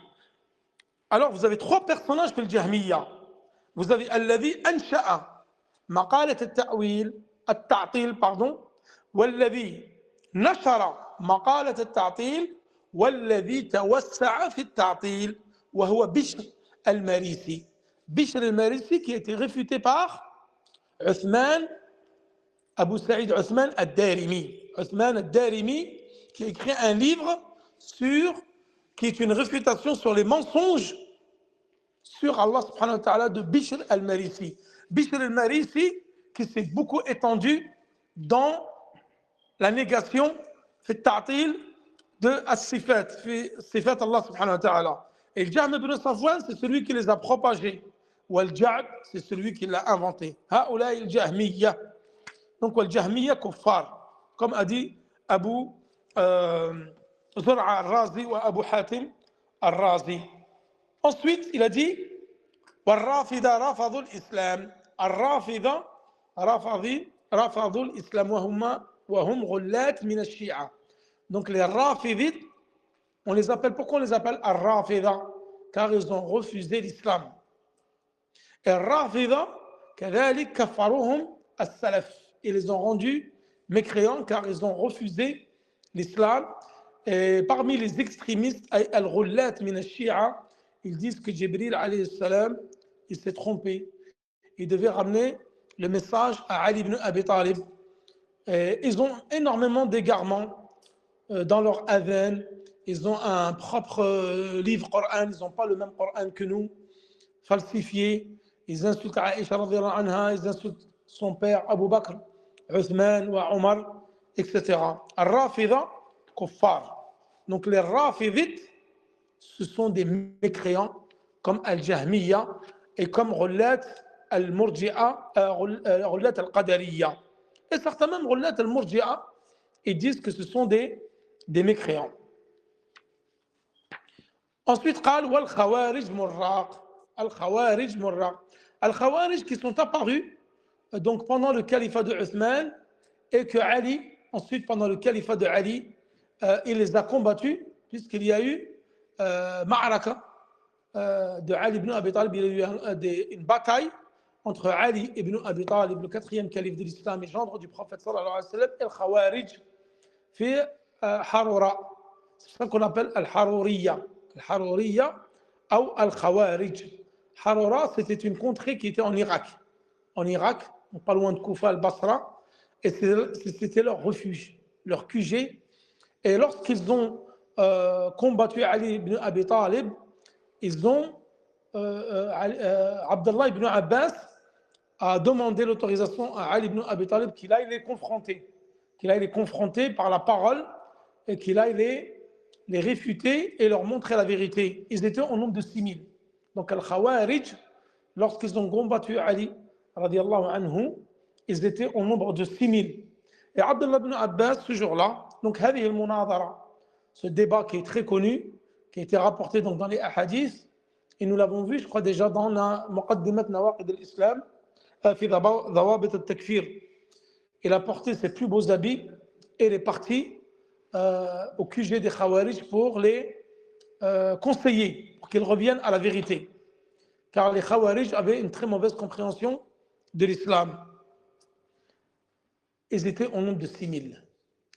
Alors, vous avez trois personnages que le Jahmiyya. Vous avez alladhi ansha'a maqalat at-ta'wil, at-ta'til, pardon, والذي نشر مقالة التعطيل والذي توسع في التعطيل وهو بشر المريسي. Bishr al-Marisi qui a été réfuté par Uthman, Abu Saïd Uthman al-Darimi. Uthman al-Darimi qui a écrit un livre qui est une réfutation sur les mensonges sur Allah subhanahu wa ta'ala de Bishr al-Marisi. Bishr al-Marisi qui s'est beaucoup étendu dans la négation في التعطيل de as-sifat, في sifat Allah subhanahu wa ta'ala. Et le Jahm ibn Safwan, c'est celui qui les a propagés. Ou le Ja'd, c'est celui qui l'a inventé. هؤلاء الجهمية. Donc, le Jahmiyya kuffar, comme a dit Abu Zur'a al-Razi ou Abu Hatim al-Razi. Ensuite, il a dit والرافضة رفضوا الإسلام. الرافضة رفضوا الإسلام وهم غلاة من الشيعة. Donc les Rafidites, on les appelle, pourquoi on les appelle Ar-Rafida? Car ils ont refusé l'islam. Et Rafida, كذلك كفروهم السلف. Ils les ont rendus mécréants car ils ont refusé l'islam. Et parmi les extrémistes, al-Ghullat min al-Shia, ils disent que Jibril alayhi salam, il s'est trompé. Il devait ramener le message à Ali ibn Abi Talib. Et ils ont énormément d'égarements dans leur ADN. Ils ont un propre livre Coran, ils n'ont pas le même Coran que nous, falsifié. Ils insultent Aïcha radhiyallahu anha, ils insultent son père Abu Bakr, Uthman wa Omar, etc. Al-Rafida, kuffar. Donc les Rafidites, ce sont des mécréants comme Al-Jahmiya et comme Ghullat al-Murji'a, Ghullat al-Qadariya. Et certains même Ghullat al-Murji'a, ils disent que ce sont des mécréants. Ensuite, قال والخوارج مراق. Al-Khawarij murraq. Al-Khawarij qui sont apparus donc pendant le califat de Uthman et que Ali, ensuite pendant le califat de Ali, il les a combattus puisqu'il y a eu Ma'araka de Ali ibn Abi Talib, il y a eu une bataille entre Ali ibn Abi Talib, le quatrième calife de l'islam et gendre du prophète sallallahu alayhi wa sallam, et Al-Khawarij fi Harura. C'est ça qu'on appelle Al-Haruriya. Al-Haruriya ou Al-Khawarij. Harura, c'était une contrée qui était en Irak. En Irak, pas loin de Koufa, al-Basra, et c'était leur refuge, leur QG. Et lorsqu'ils ont combattu Ali ibn Abi Talib, ils ont Abdullah ibn Abbas a demandé l'autorisation à Ali ibn Abi Talib qu'il aille les confronter par la parole et qu'il aille les réfuter et leur montrer la vérité. Ils étaient au nombre de 6000. Donc Al-Khawarij, lorsqu'ils ont combattu Ali radiallahu anhu, ils étaient au nombre de 6000. Et Abdullah ibn Abbas, ce jour-là, donc هذه المناظرة, ce débat qui est très connu, qui a été rapporté donc dans les hadiths, et nous l'avons vu, je crois déjà dans la Muqaddimat Nawaqid al-Islam, في ضوابط التكفير. Il a porté ses plus beaux habits et il est parti au QG des Khawarij pour les conseiller, pour qu'ils reviennent à la vérité. Car les Khawarij avaient une très mauvaise compréhension de l'islam. Ils étaient au nombre de 6000.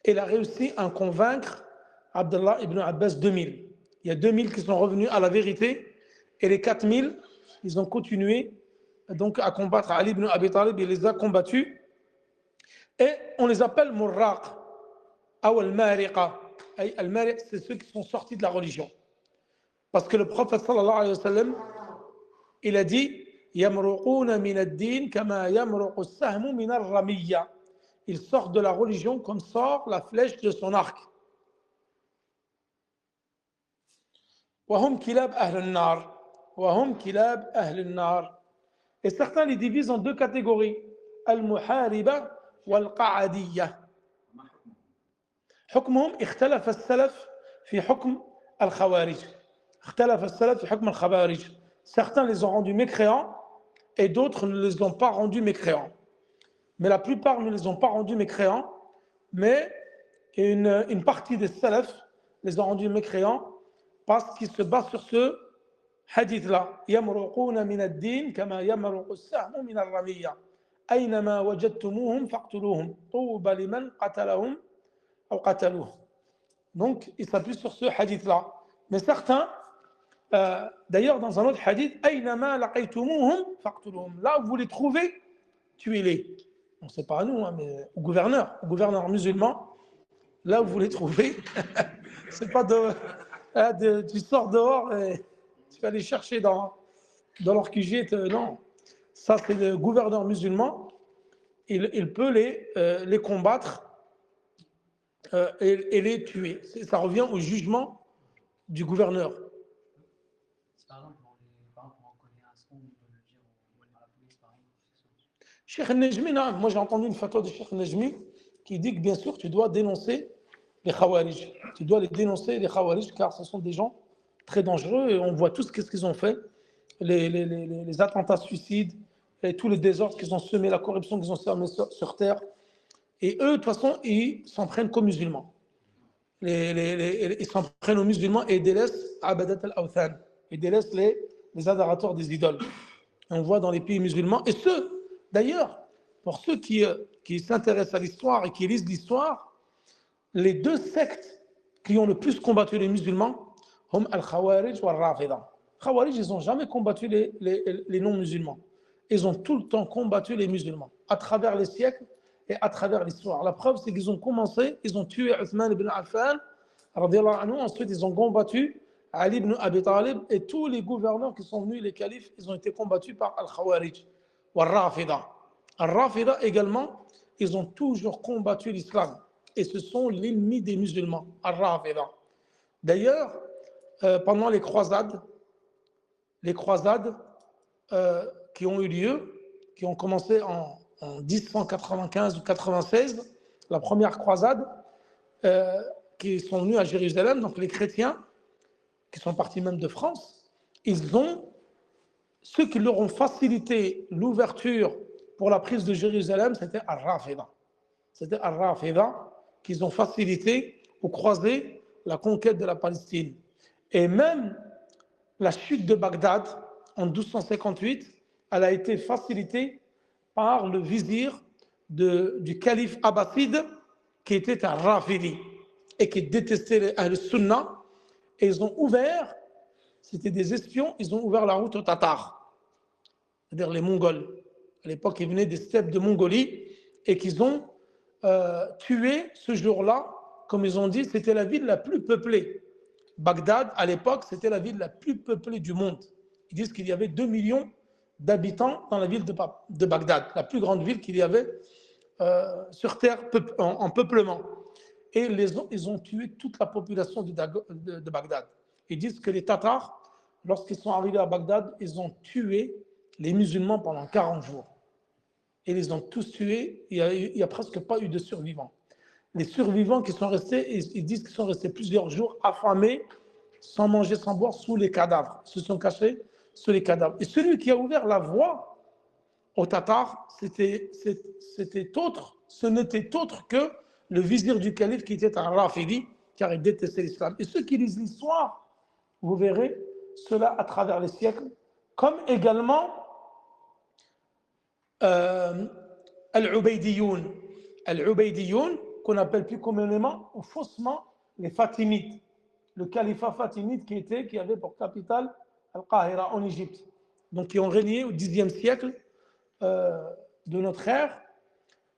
Il a réussi à convaincre Abdullah ibn Abbas 2000. Il y a 2000 qui sont revenus à la vérité et les 4000, ils ont continué donc à combattre Ali ibn Abi Talib, il les a combattus et on les appelle Murraq ou Al-Mariqa. Al-Mariq, c'est ceux qui sont sortis de la religion. Parce que le prophète sallallahu alayhi wa sallam, il a dit Yamruquna min ad-din kama yamruqu as-sahmu min ar-ramiyya. Ils sortent de la religion comme sort la flèche de son arc. وهم كلاب أهل النار. وهم كلاب أهل النار. Et certains les divisent en deux catégories. Al-Muhariba wal-Qa'adiyya. حكمهم اختلف السلف في حكم الخوارج. اختلف السلف في حكم الخوارج. Certains les ont rendus mécréants et d'autres ne les ont pas rendus mécréants. Mais la plupart ne les ont pas rendus mécréants, mais une partie des salafs les ont rendus mécréants parce qu'ils se basent sur ce hadith-là. يمرقون من الدين كما يمرق السهم من الرمية. أينما وجدتموهم فاقتلوهم. طوبى لمن قتلهم أو قتلوه. Donc, ils s'appuient sur ce hadith-là. Mais certains, d'ailleurs, dans un autre hadith, أينما لقيتموهم فاقتلوهم. Là où vous les trouvez, tuez-les. On ne sait pas à nous, hein, mais au gouverneur musulman, là où vous les trouvez, c'est pas tu sors dehors et tu vas les chercher dans leur QG. Non, ça c'est le gouverneur musulman. Il peut les combattre et les tuer. Ça revient au jugement du gouverneur. Cheikh Nejmi, moi j'ai entendu une fatwa de Cheikh Nejmi qui dit que bien sûr tu dois dénoncer les Khawarij. Tu dois les dénoncer, les Khawarij, car ce sont des gens très dangereux et on voit tous ce qu'ils ont fait, les attentats suicides et tous les désordres qu'ils ont semés, la corruption qu'ils ont semée sur terre. Et eux, de toute façon, ils s'en prennent qu'aux musulmans. Ils s'en prennent aux musulmans et ils délaissent Abadat al-Awthan. Ils délaissent les adorateurs des idoles. On voit dans les pays musulmans, et ceux, d'ailleurs, pour ceux qui s'intéressent à l'histoire et qui lisent l'histoire, les deux sectes qui ont le plus combattu les musulmans, hum al-Khawarij ou al-Rafida. Khawarij, ils n'ont jamais combattu les non-musulmans. Ils ont tout le temps combattu les musulmans, à travers les siècles et à travers l'histoire. La preuve, c'est qu'ils ont commencé, ils ont tué Uthman ibn Affan, radiallahu anhu, ensuite ils ont combattu Ali ibn Abi Talib, et tous les gouverneurs qui sont venus, les califes, ils ont été combattus par Al-Khawarij ou Al-Rafida. Al-Rafida également, ils ont toujours combattu l'islam. Et ce sont l'ennemi des musulmans, Al-Rafida. D'ailleurs, pendant les croisades qui ont eu lieu, qui ont commencé en 1095 ou 96, la première croisade, qui sont venus à Jérusalem, donc les chrétiens, qui sont partis même de France, ceux qui leur ont facilité l'ouverture pour la prise de Jérusalem, c'était Al-Rafida. C'était Al-Rafida qu'ils ont facilité ou croisé la conquête de la Palestine. Et même la chute de Bagdad en 1258, elle a été facilitée par le vizir du calife abbasside qui était un Rafidi et qui détestait les Ahl-Sunnah. Et ils ont ouvert, c'était des espions, ils ont ouvert la route aux Tatars, c'est-à-dire les Mongols. À l'époque, ils venaient des steppes de Mongolie et qu'ils ont tué ce jour-là, comme ils ont dit, c'était la ville la plus peuplée. Bagdad, à l'époque, c'était la ville la plus peuplée du monde. Ils disent qu'il y avait 2 millions d'habitants dans la ville de Bagdad, la plus grande ville qu'il y avait sur Terre en peuplement. Et ils ont tué toute la population de Bagdad. Ils disent que les Tatars, lorsqu'ils sont arrivés à Bagdad, ils ont tué les musulmans pendant 40 jours. Et ils les ont tous tués, il n'y a presque pas eu de survivants. Les survivants qui sont restés, ils disent qu'ils sont restés plusieurs jours affamés, sans manger, sans boire, sous les cadavres. Ils se sont cachés sous les cadavres. Et celui qui a ouvert la voie aux Tatars, ce n'était autre que le vizir du calife qui était un Rafidi, car il détestait l'islam. Et ceux qui lisent l'histoire, vous verrez cela à travers les siècles, comme également Al-Ubaydiyoun. Al-Ubaydiyoun, qu'on appelle plus communément ou faussement les Fatimides. Le califat fatimide qui avait pour capitale Al-Qahira en Égypte. Donc qui ont régné au Xe siècle de notre ère.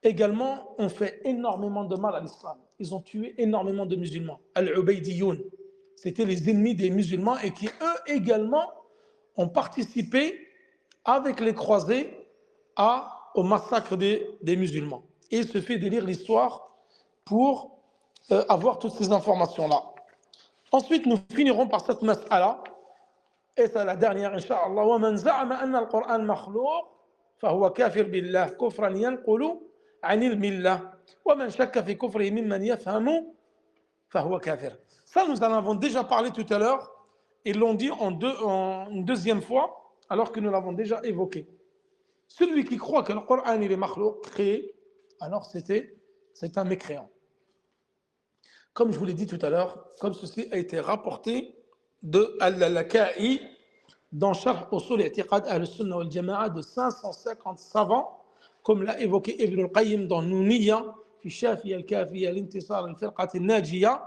Également, ont fait énormément de mal à l'islam. Ils ont tué énormément de musulmans. Al-Ubaydiyoun, c'était les ennemis des musulmans et qui, eux également, ont participé avec les croisés au massacre des musulmans. Et il suffit de lire l'histoire pour avoir toutes ces informations-là. Ensuite, nous finirons par cette mas'ala, et c'est la dernière, Inch'Allah. وَمَنْ زَعَمَ أَنَّ الْقُرْآنَ مَخْلُوقٌ فَهُوَ كَافِرٌ بِاللَّهِ كُفْرًا يَنْقُلُ عن الملة ومن شك في كفره ممن يفهم فهو كافر. Ça, nous en avons déjà parlé tout à l'heure. Ils l'ont dit une deuxième fois, alors que nous l'avons déjà évoqué. Celui qui croit que le Coran il est makhlouk, créé, alors c'est un mécréant. Comme je vous l'ai dit tout à l'heure, comme ceci a été rapporté de Al-Laka'i dans Sharh Usul I'tiqad Ahl-Sunnah wal Jama'a de 550 savants, comme l'a évoqué Ibn al-Qayyim dans Nouniya, fi Shafiya al-Kafiya, l'intisar al-Firqat al-Najiya,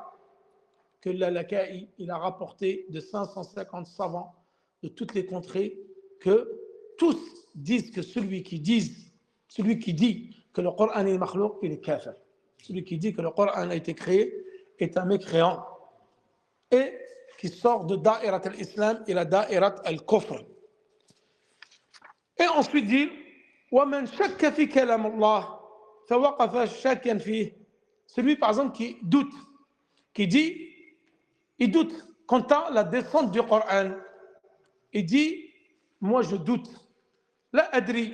que Al-Laka'i il a rapporté de 550 savants de toutes les contrées, que tous disent que celui qui dit que le Coran est makhlouk, il est kafir. Celui qui dit que le Coran a été créé est un mécréant et qui sort de Da'irat al-Islam et la Da'irat al-Kufr. Et ensuite dit وَمَنْ شَكَّ فِي كَلَامِ اللَّهِ فَوَقَفَ شَكًّا فِيهِ. Celui par exemple qui doute, il doute quant à la descente du Coran. Il dit, moi je doute. لا أدري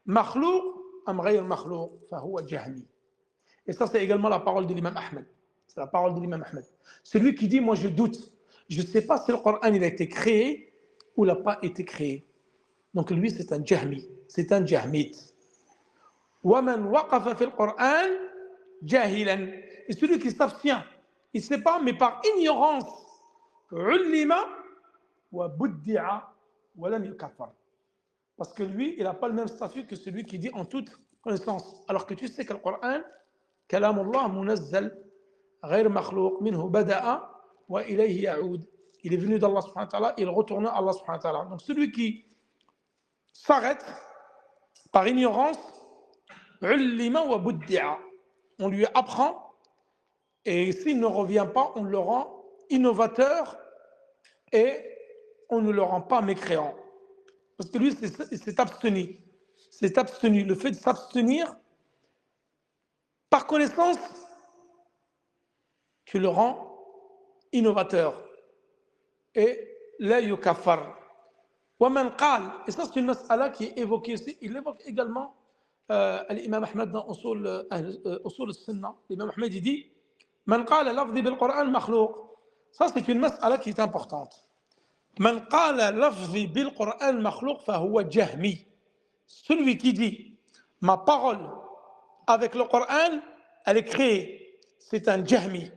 مخلوق أم غير مخلوق فهو جهمي. Et ça c'est également la parole de l'imam Ahmed. C'est la parole de l'imam Ahmed. Celui qui dit, moi je doute, je ne sais pas si le Coran il a été créé ou il n'a pas été créé. Donc lui c'est un jahmi, c'est un jahmite. وَمَنْ وَقَفَ فِي الْقُرْآنِ جَاهِلًا. Et celui qui s'abstient, il ne sait pas, mais par ignorance, عُلِّمَ وَبُدِّعَ وَلَمْ يُكَفَّرْ. Parce que lui, il n'a pas le même statut que celui qui dit en toute connaissance. Alors que tu sais que le Coran, kalamullah munazzal, غير مخلوق منه بدأ وإليه يعود. Il est venu d'Allah subhanahu wa ta'ala, il retourne à Allah subhanahu wa ta'ala. Donc celui qui s'arrête par ignorance, علم وبدع, on lui apprend, et s'il ne revient pas, on le rend innovateur et on ne le rend pas mécréant. Parce que lui, c'est abstenu. C'est abstenu. Le fait de s'abstenir, par connaissance, tu le rends innovateur. Et la yukaffar. ومن قال, et ça c'est une mas'ala qui est évoquée ici, il évoque également l'imam Ahmed dans Usul al-Sunnah. L'imam Ahmed il dit من قال لفظي بالقرآن مخلوق. Ça c'est une mas'ala qui est importante. من قال لفظي بالقرآن مخلوق فهو جهمي. Celui qui dit ma parole avec le Coran elle est créée, c'est un jahmi.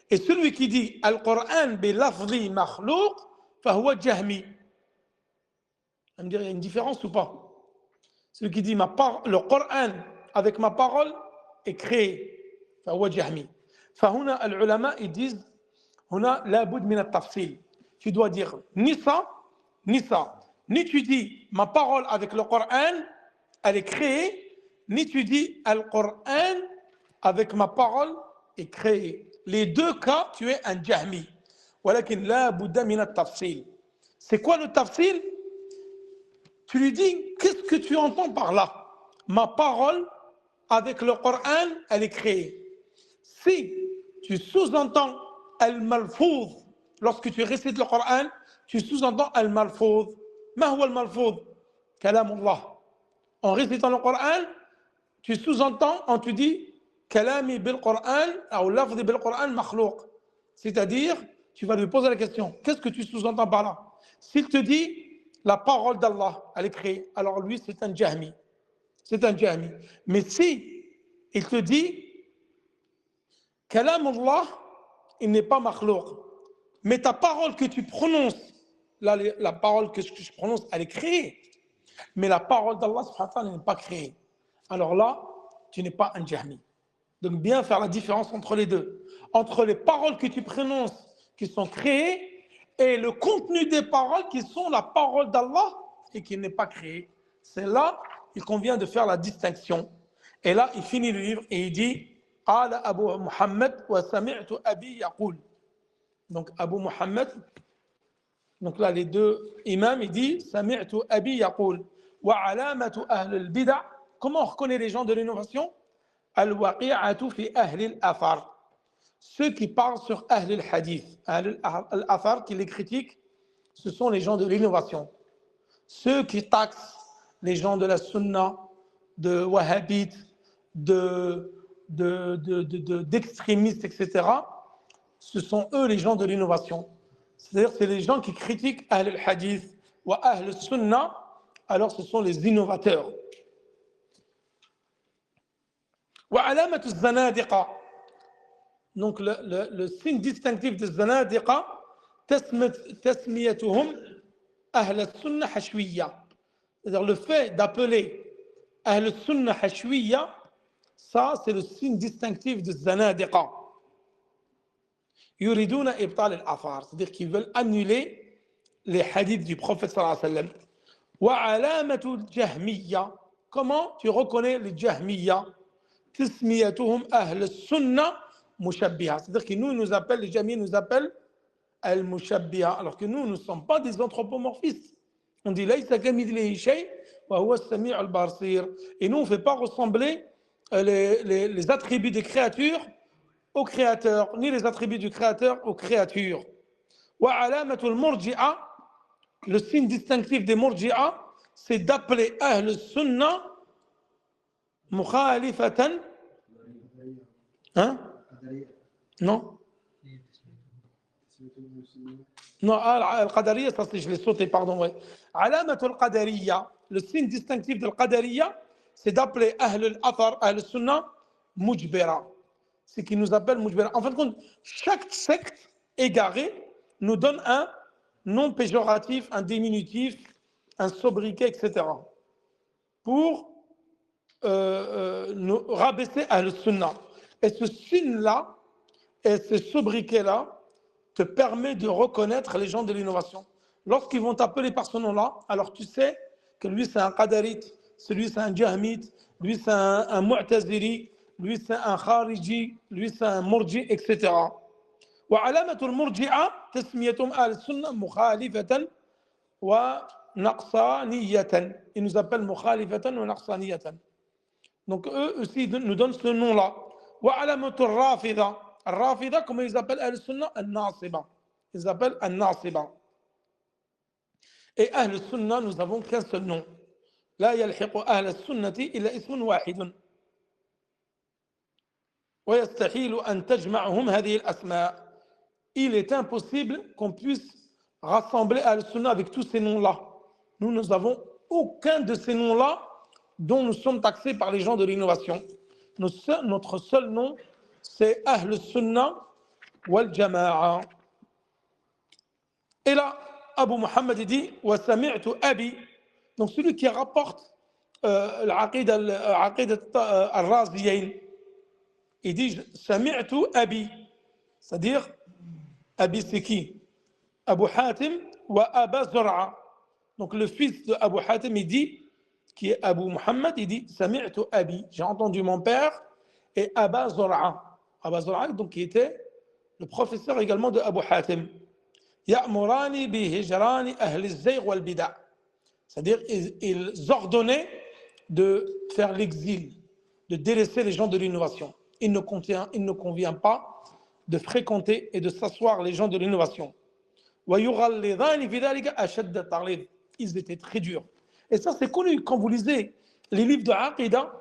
Et celui qui dit al-Qur'an bi lafzi makhlouq fahuwa jahmi. On me dit, il y a une différence ou pas? Celui qui dit le Coran avec ma parole est créé, fahuwa jahmi. Fahuna al-ulama ils disent huna la bud min at-tafsil. Tu dois dire ni ça, ni ça. Ni tu dis ma parole avec le Coran elle est créée, ni tu dis al-Qur'an avec ma parole est créée. Les deux cas, tu es un jahmi. ولكن لا بد من التفصيل. C'est quoi le tafsil? Tu lui dis, qu'est-ce que tu entends par là? Ma parole avec le Coran, elle est créée. Si tu sous-entends al-malfouz, lorsque tu récites le Coran, tu sous-entends al-malfouz. ما هو الملفوظ؟ كلام الله. En récitant le Coran, tu sous-entends, on te dit kalami bil Coran ou lafzi bil Coran makhlouq. C'est-à-dire, tu vas lui poser la question, qu'est-ce que tu sous-entends par là? S'il te dit la parole d'Allah, elle est créée, alors lui c'est un jahmi. C'est un jahmi. Mais si il te dit kalam Allah, il n'est pas makhlouq. Mais ta parole que tu prononces, la parole que je prononce, elle est créée. Mais la parole d'Allah subhanahu wa ta'ala n'est pas créée. Alors là, tu n'es pas un jahmi. Donc bien faire la différence entre les deux. Entre les paroles que tu prononces qui sont créées et le contenu des paroles qui sont la parole d'Allah et qui n'est pas créée. C'est là, il convient de faire la distinction. Et là, il finit le livre et il dit قال أبو محمد وسمعت أبي يقول. Donc Abu Muhammad, donc là les deux imams, il dit سمعت أبي يقول وعلامة أهل البدع. Comment on reconnaît les gens de l'innovation? Al-waqi'atu fi ahli al-athar. Ceux qui parlent sur ahli al-hadith, ahli al-athar, qui les critiquent, ce sont les gens de l'innovation. Ceux qui taxent les gens de la sunna, de wahhabites, d'extrémistes, etc., ce sont eux les gens de l'innovation. C'est-à-dire c'est les gens qui critiquent ahli al-hadith ou ahli al-sunna, alors ce sont les innovateurs. وعلامة الزنادقة. Donc le signe distinctif des zanadiqa, تسميتهم أهل السنة حشوية. C'est-à-dire le fait d'appeler أهل السنة حشوية, ça c'est le signe distinctif des zanadiqa. يريدون إبطال الآثار, c'est-à-dire qu'ils veulent annuler les hadiths du prophète sallallahu alayhi wa sallam. وعلامة الجهمية. Comment tu reconnais les jahmiyya? تسميتهم أهل السنة مشبهة. C'est-à-dire que nous appellent, les jahmiyya nous appellent al-mushabbiha, alors que nous ne sommes pas des anthropomorphistes. On dit ليس كمثله شيء وهو السميع البصير. Et nous on ne fait pas ressembler les attributs des créatures aux créateurs, ni les attributs du créateur aux créatures. وعلامة المرجئة, le signe distinctif des murji'a, c'est d'appeler أهل السنة مخالفة. Hein? Non? Non, al-Qadariyya, ça je l'ai sauté, pardon. Ouais. علامة القدرية, le signe distinctif de l'Qadariyya, c'est d'appeler أهل الأثر, أهل السنة, مجبرة. C'est qui nous appelle mujbira. En fin de compte, chaque secte égarée nous donne un nom péjoratif, un diminutif, un sobriquet, etc. pour rabaisser Ahl-Sunnah. Et ce signe-là, et ce sobriquet-là, te permet de reconnaître les gens de l'innovation. Lorsqu'ils vont t'appeler par ce nom-là, alors tu sais que lui c'est un qadarite, celui c'est un jahmite, lui c'est un mu'tazili, lui c'est un khariji, lui c'est un murji, etc. وعلامة المرجئة تسميتهم أهل السنة مخالفة ونقصانية. Ils nous appellent مخالفة ونقصانية. Donc eux aussi nous donnent ce nom-là. وعلامة الرافضة. الرافضة, comment ils appellent أهل السنة؟ الناصبة. Ils appellent الناصبة. Et أهل السنة, nous avons qu'un seul nom. لا يلحق أهل السنة إلا اسم واحد. ويستحيل أن تجمعهم هذه الأسماء. Il est impossible qu'on puisse rassembler Al-Sunnah avec tous ces noms-là. Nous n'avons aucun de ces noms-là dont nous sommes taxés par les gens de l'innovation. Notre seul nom, c'est Ahl-Sunnah wal Jama'a. Et là, Abu Muhammad dit wa sami'tu abi. Donc celui qui rapporte l'aqid al-Raziyayn, il dit sami'tu abi, c'est-à-dire Abi c'est qui? Abu Hatim wa Aba Zur'a. Donc le fils de Abu Hatim, il dit, qui est Abu Muhammad, il dit sami'tu abi, j'ai entendu mon père, et Aba Zur'a. Aba Zur'a, donc qui était le professeur également de Abu Hatim. Ya'murani bi hijrani ahli az-zayg wal bida'. C'est-à-dire ils ordonnaient de faire l'exil, de délaisser les gens de l'innovation. Il ne convient pas de fréquenter et de s'asseoir les gens de l'innovation. Ils étaient très durs. Et ça, c'est connu. Quand vous lisez les livres de Aqidah,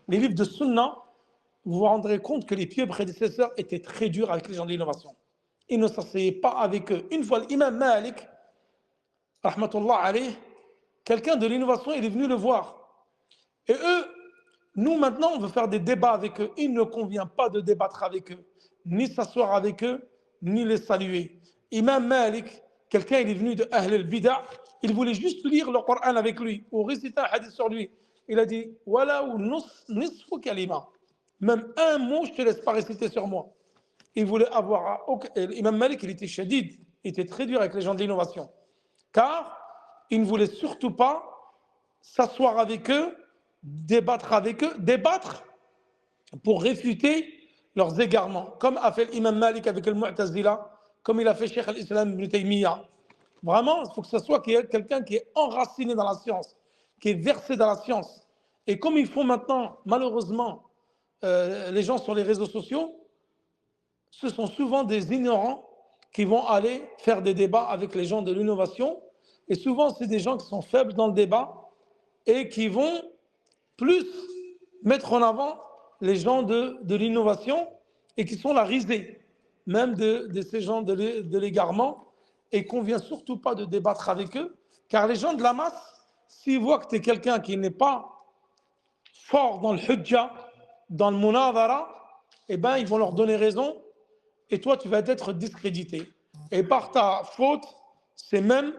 les livres de Sunnah, vous vous rendrez compte que les pieux prédécesseurs étaient très durs avec les gens de l'innovation. Ils ne s'asseyaient pas avec eux. Une fois, l'imam Malik, rahmatullah alayh, quelqu'un de l'innovation, il est venu le voir. Et eux, nous maintenant, on veut faire des débats avec eux. Il ne convient pas de débattre avec eux, ni s'asseoir avec eux, ni les saluer. Imam Malik, quelqu'un il est venu de Ahl al-Bida', il voulait juste lire le Coran avec lui, ou réciter un hadith sur lui. Il a dit, voilà ou nisfu kalima. Même un mot, je ne te laisse pas réciter sur moi. Il voulait avoir. Imam Malik, il était shadid, il était très dur avec les gens de l'innovation. Car il ne voulait surtout pas s'asseoir avec eux, débattre avec eux, débattre pour réfuter leurs égarements, comme a fait l'imam Malik avec le Mu'tazila, comme il a fait Cheikh al-Islam ibn Taymiyyah. Vraiment, il faut que ce soit quelqu'un qui est enraciné dans la science, qui est versé dans la science. Et comme ils font maintenant, malheureusement, les gens sur les réseaux sociaux, ce sont souvent des ignorants qui vont aller faire des débats avec les gens de l'innovation. Et souvent, c'est des gens qui sont faibles dans le débat et qui vont plus mettre en avant les gens de l'innovation et qui sont la risée même de ces gens de l'égarement, et qu'on ne vient surtout pas de débattre avec eux, car les gens de la masse, s'ils voient que tu es quelqu'un qui n'est pas fort dans le hujja, dans le munadara, eh ben, ils vont leur donner raison, et toi tu vas être discrédité. Et par ta faute, c'est même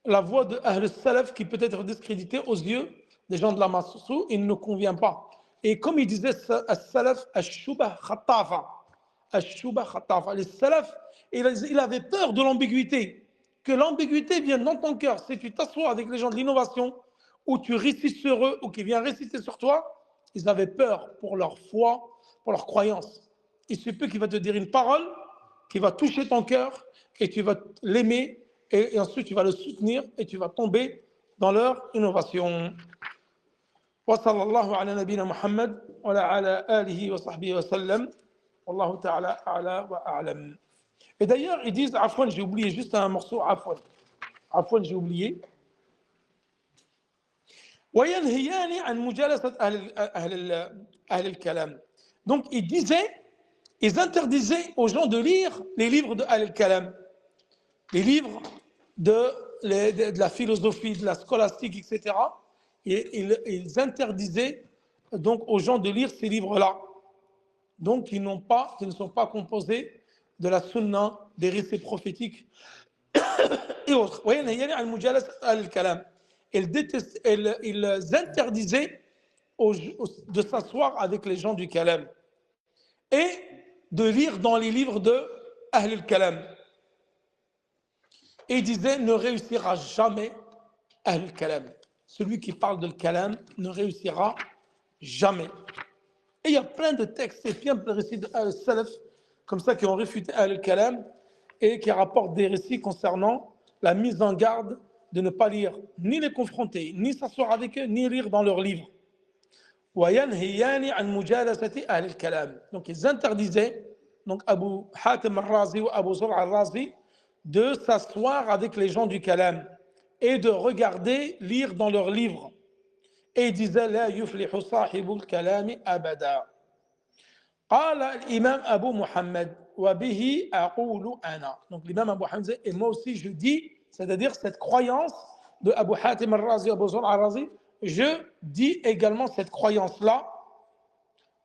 la voix de Ahl Salaf qui peut être discréditée aux yeux des gens de la masse. Il ne convient pas. Et comme il disait Salaf, Ash-Shubah Khattafa. Ash-Shubah Khattafa. Les Salaf, il avait peur de l'ambiguïté. Que l'ambiguïté vienne dans ton cœur. Si tu t'assois avec les gens de l'innovation, ou tu récites sur eux, ou qui viennent réciter sur toi, ils avaient peur pour leur foi, pour leur croyance. Il se peut qu'il va te dire une parole qui va toucher ton cœur, et tu vas l'aimer, et ensuite tu vas le soutenir, et tu vas tomber dans leur innovation. وصلى الله على نبينا محمد وعلى آله وصحبه وسلم والله تعالى أعلى وأعلم. Et d'ailleurs, ils disent, Afwan, j'ai oublié juste un morceau, Afwan, j'ai oublié. وينهيان عن مجالسة أهل الكلام. Donc, ils interdisaient aux gens de lire les livres de Ahl al-Kalam, les livres de la philosophie, de la scolastique, etc. Et ils interdisaient donc aux gens de lire ces livres-là, donc qui ne sont pas composés de la sunna, des récits prophétiques et autres. Ils interdisaient de s'asseoir avec les gens du kalam et de lire dans les livres de Ahl al-Kalam. Et il disait, ne réussira jamais Ahl al-Kalam. Celui qui parle de kalam ne réussira jamais. Et il y a plein de textes et plein de récits de Salaf comme ça qui ont réfuté Ahl al-Kalam et qui rapportent des récits concernant la mise en garde de ne pas lire, ni les confronter, ni s'asseoir avec eux, ni lire dans leurs livres. Donc ils interdisaient, donc Abu Hatim al-Razi ou Abu Zur'a al-Razi, de s'asseoir avec les gens du kalam et de regarder, lire dans leurs livres. Et ils disaient La yuflihu sahibul kalami abada. Qala l'imam Abu Muhammad wa bihi aqulu ana. Donc l'imam Abu Muhammad disait, et moi aussi je dis, c'est-à-dire cette croyance de Abu Hatim al-Razi, Abu Zur'a al-Razi, je dis également cette croyance-là.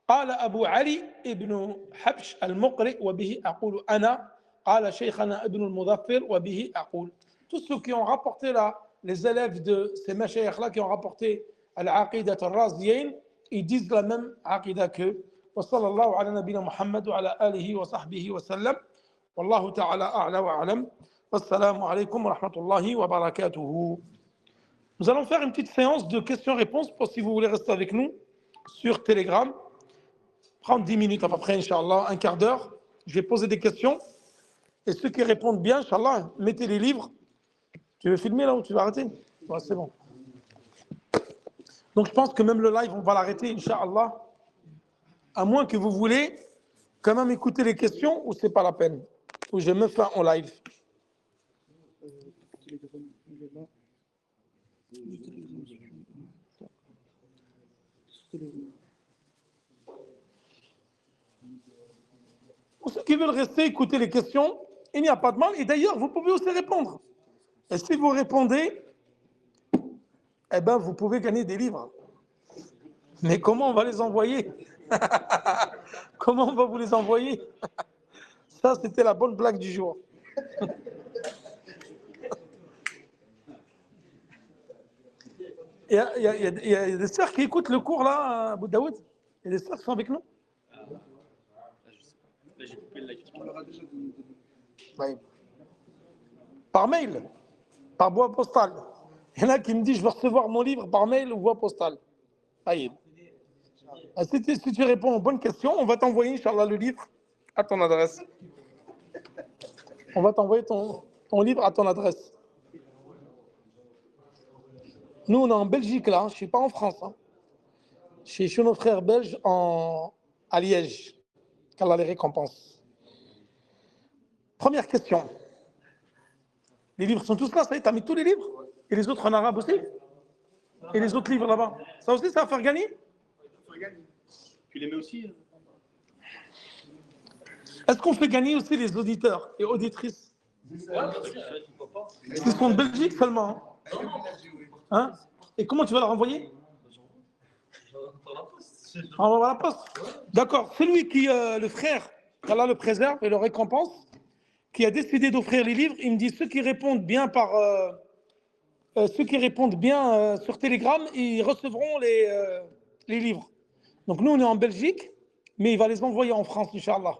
قال أبو علي ابن حبش المقرئ وبه أقول أنا قال شيخنا ابن المظفر وبه أقول. Tous ceux qui ont rapporté là, les élèves de ces mashayikh-là qui ont rapporté al-aqidat al-raziyin, ils disent la même aqidah qu'eux. وصلى الله على نبينا محمد وعلى آله وصحبه وسلم والله تعالى أعلى وأعلم والسلام عليكم ورحمة الله وبركاته. Nous allons faire une petite séance de questions-réponses pour si vous voulez rester avec nous sur Telegram. Prendre 10 minutes à peu près, Inch'Allah, un quart d'heure. Je vais poser des questions. Et ceux qui répondent bien, Inch'Allah, mettez les livres. Tu veux filmer là ou tu vas arrêter? Ouais, c'est bon. Donc je pense que même le live, on va l'arrêter, Inch'Allah. À moins que vous voulez quand même écouter les questions ou c'est pas la peine. Ou je me fais en live. Pour ceux qui veulent rester écouter les questions, il n'y a pas de mal. Et d'ailleurs, vous pouvez aussi répondre. Et si vous répondez, eh ben, vous pouvez gagner des livres. Mais comment on va les envoyer? Comment on va vous les envoyer? Ça, c'était la bonne blague du jour. Il y a des sœurs qui écoutent le cours là, à Abu Daoud. Il y a des sœurs qui sont avec nous. J'ai coupé le live. Par mail, par voie postale. Il y en a qui me disent je veux recevoir mon livre par mail ou voie postale. Si tu réponds aux bonnes questions, on va t'envoyer, Inch'Allah, le livre à ton adresse. On va t'envoyer ton livre à ton adresse. Nous, on est en Belgique, là. Je ne suis pas en France. Hein. Je suis chez nos frères belges à Liège. Qu'Allah les récompense. Première question. Les livres sont tous là, ça y est, tu as mis tous les livres? Et les autres en arabe aussi? Et les autres livres là-bas? Ça aussi, ça va faire gagner? Tu les mets aussi? Est-ce qu'on fait gagner aussi les auditeurs et auditrices? Ils sont de Belgique seulement. Hein? Et comment tu vas leur envoyer? Envoie la poste. D'accord. Celui qui, le frère, qu'Allah le préserve et le récompense, qui a décidé d'offrir les livres, il me dit ceux qui répondent bien sur Telegram, ils recevront les livres. Donc nous, on est en Belgique, mais il va les envoyer en France, Inch'Allah.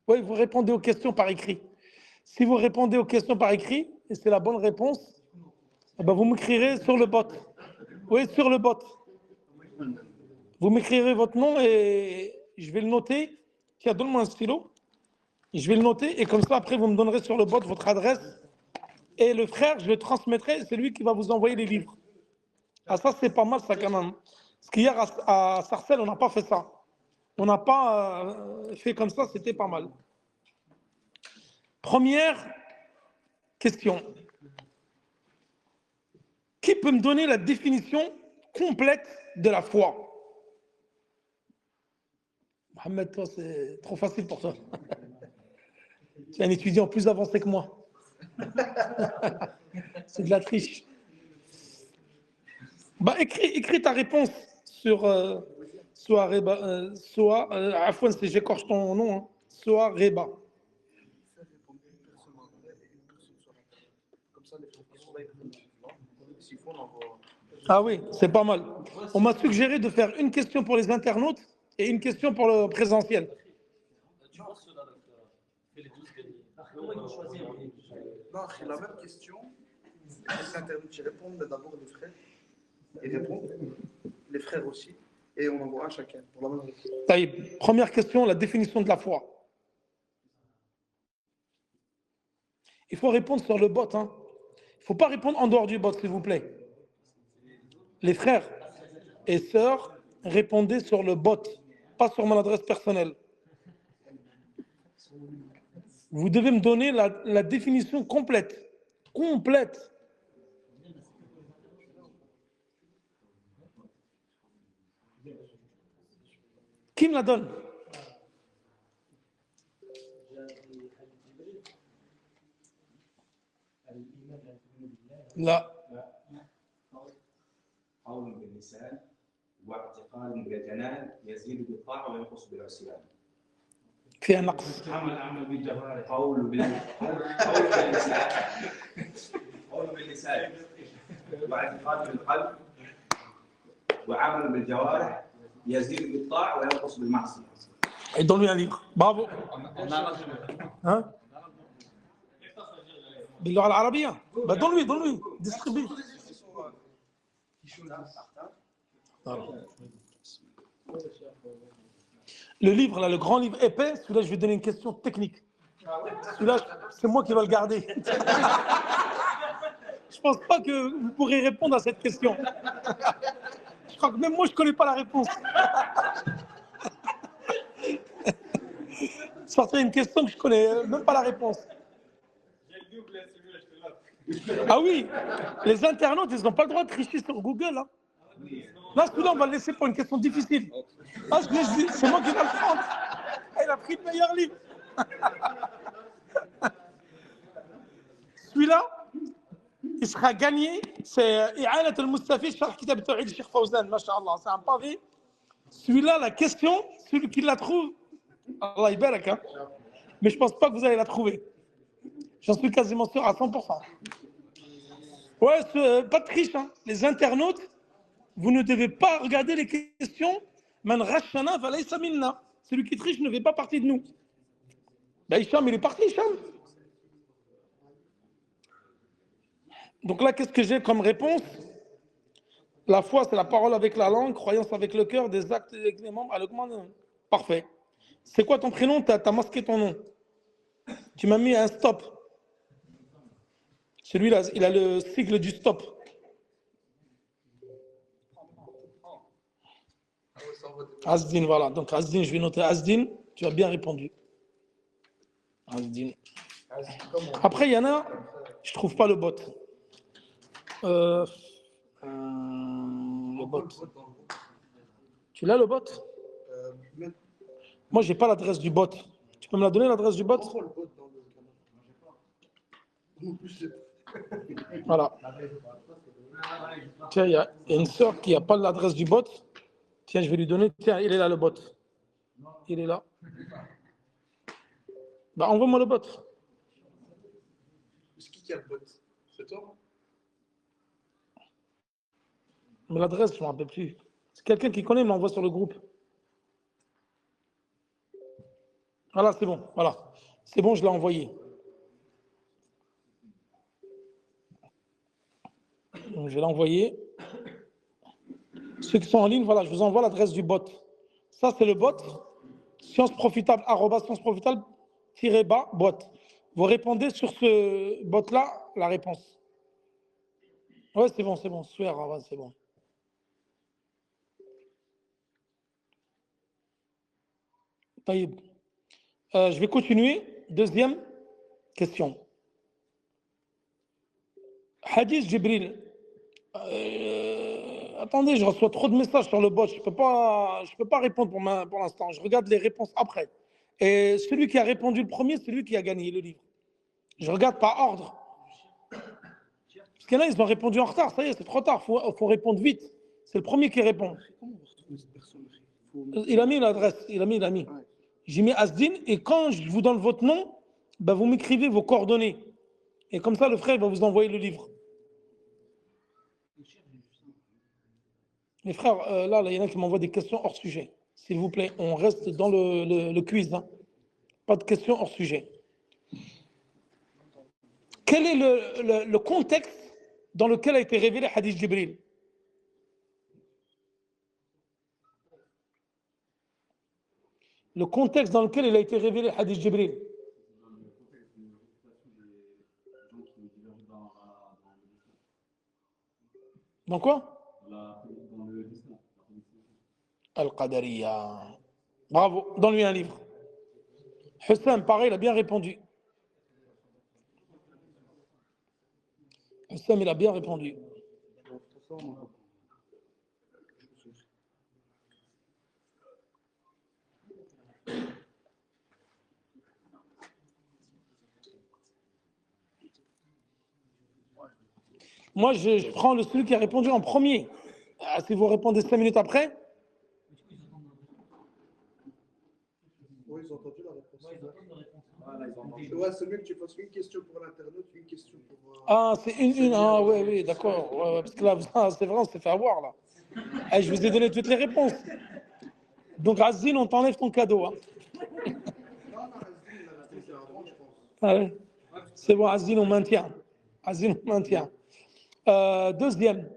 Oui, vous répondez aux questions par écrit. Si vous répondez aux questions par écrit, et c'est la bonne réponse, eh ben vous m'écrirez sur le bot. Oui, sur le bot. Vous m'écrirez votre nom et je vais le noter. Tiens, donne-moi un stylo. Je vais le noter et comme ça, après, vous me donnerez sur le bot votre adresse. Et le frère, je le transmettrai, c'est lui qui va vous envoyer les livres. Ah, ça, c'est pas mal, ça, quand même. Parce qu'hier, à Sarcelles, on n'a pas fait ça. On n'a pas fait comme ça, c'était pas mal. Première question. Qui peut me donner la définition complète de la foi? Mohamed, toi, c'est trop facile pour toi. Tu es un étudiant plus avancé que moi. C'est de la triche. Bah, écris ta réponse sur Afouane, si j'écorche ton nom, hein, Reba. ça, les questions là, s'il faut, on envoie. Ah oui, c'est pas mal. On m'a suggéré de faire une question pour les internautes et une question pour le présentiel. Non, c'est la même question. Les internautes, ils répondent, mais d'abord les frères. Ils répondent, les frères aussi. Et on envoie un chacun pour la même réponse. Taïb. Première question, la définition de la foi. Il faut répondre sur le bot. Hein. Il ne faut pas répondre en dehors du bot, s'il vous plaît. Les frères et sœurs, répondez sur le bot, pas sur mon adresse personnelle. Vous devez me donner la définition complète. Complète. Qui me la donne? لا قول باللسان واعتقاد بالجنان يزيد بالطاعة وينقص بالعصيان. فيها نقص. عمل بالجوارح. قول باللسان واعتقاد بالقلب وعمل بالجوارح يزيد بالطاعة وينقص بالمعصية. Et donne-lui un livre. Bravo. Hein? باللغة العربية. Bah donne-lui. Distribue. Voilà. Le livre, là, le grand livre épais, celui-là, je vais donner une question technique. Celui-là, c'est moi qui vais le garder. Je ne pense pas que vous pourrez répondre à cette question. Je crois que même moi, je ne connais pas la réponse. Sortir une question que je ne connais même pas la réponse. Ah oui, les internautes, ils n'ont pas le droit de tricher sur Google. Hein. Là, celui-là, on va le laisser pour une question difficile. Ah, c'est moi qui vais le prendre. Ah, il a pris le meilleur livre. Celui-là, il sera gagné. C'est I'anat al-Mustafi, Sharh Kitab Tawhid Cheikh Fawzan, Masha'Allah. C'est un pavé. Celui-là, la question, celui qui la trouve, Allah Ibarak, hein. Mais je ne pense pas que vous allez la trouver. J'en suis quasiment sûr à 100%. Ouais, pas de triche. Hein. Les internautes, vous ne devez pas regarder les questions. Man rachana falaysa minna. Celui qui triche ne fait pas partie de nous. Ben, Hicham, il est parti, Hicham. Donc là, qu'est-ce que j'ai comme réponse? La foi, c'est la parole avec la langue, croyance avec le cœur, des actes avec les membres. Parfait. C'est quoi ton prénom? T'as masqué ton nom. Tu m'as mis un stop. Celui-là, il a le sigle du stop. Asdin, voilà. Donc Asdin, je vais noter Asdin. Tu as bien répondu. Asdin. Après, il y en a, je ne trouve pas le bot. Le bot. Tu l'as le bot? Moi, je n'ai pas l'adresse du bot. Tu peux me la donner, l'adresse du bot? Voilà. Tiens, il y a une sœur qui n'a pas l'adresse du bot. Tiens, je vais lui donner. Tiens, il est là, le bot. Il est là. Bah, envoie-moi le bot. C'est qui a le bot? C'est toi? Mais l'adresse, je ne me rappelle plus. C'est quelqu'un qui connaît, il m'envoie sur le groupe. Voilà, c'est bon. Voilà. C'est bon, je l'ai envoyé. Donc, je vais l'envoyer. Ceux qui sont en ligne, voilà, je vous envoie l'adresse du bot. Ça, c'est le bot. Scienceprofitable, @scienceprofitable-bot. Vous répondez sur ce bot-là, la réponse. Ouais, c'est bon. Swear, ouais, c'est bon. Taïb. Je vais continuer. Deuxième question. Hadith Jibril. Attendez, je reçois trop de messages sur le bot. Je peux pas répondre pour l'instant. Je regarde les réponses après. Et celui qui a répondu le premier, c'est lui qui a gagné le livre. Je regarde par ordre. Parce qu'il y en a, ils ont répondu en retard. Ça y est, c'est trop tard. Faut répondre vite. C'est le premier qui répond. Il a mis l'adresse. Il a mis. J'ai mis Asdin. Et quand je vous donne votre nom, ben vous m'écrivez vos coordonnées. Et comme ça, le frère va vous envoyer le livre. Les frères, là, il y en a qui m'envoient des questions hors sujet. S'il vous plaît, on reste dans le quiz. Hein. Pas de questions hors sujet. Quel est le contexte dans lequel a été révélé Hadith Jibril? Le contexte dans lequel il a été révélé Hadith Jibril. Dans quoi? Al-Qadariya. Bravo, donne-lui un livre. Hussam, pareil, il a bien répondu. Hussam, il a bien répondu. Moi, je prends celui qui a répondu en premier. Ah, si vous répondez 5 minutes après. Oui, ils ont entendu la réponse. Ouais, c'est mieux que tu fasses une question pour l'internaute, une question pour. Ah, c'est une. Ah, oui, d'accord. Ouais, parce que là, c'est vrai, on s'est fait avoir, là. Ah, je vous ai donné toutes les réponses. Donc, Azine, on t'enlève ton cadeau. Hein. Ah, ouais. C'est bon, Azine, on maintient. Azine, on maintient. Deuxième.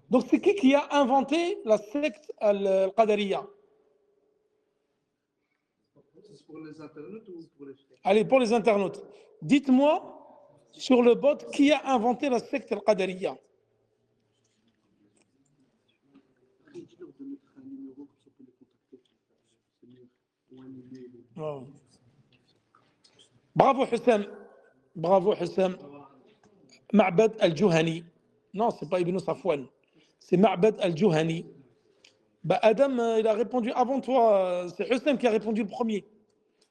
Donc, c'est qui a inventé la secte al-Qadariya? C'est pour les internautes ou pour les frères? Allez, pour les internautes, dites-moi sur le bot qui a inventé la secte al-Qadariya. Oh. Bravo Hussam. Bravo Hussam. Ma'bad al-Juhani. Non, c'est pas Ibn Safwan. C'est Ma'bad al-Juhani. Bah, Adam, il a répondu avant toi. C'est Hussam qui a répondu le premier.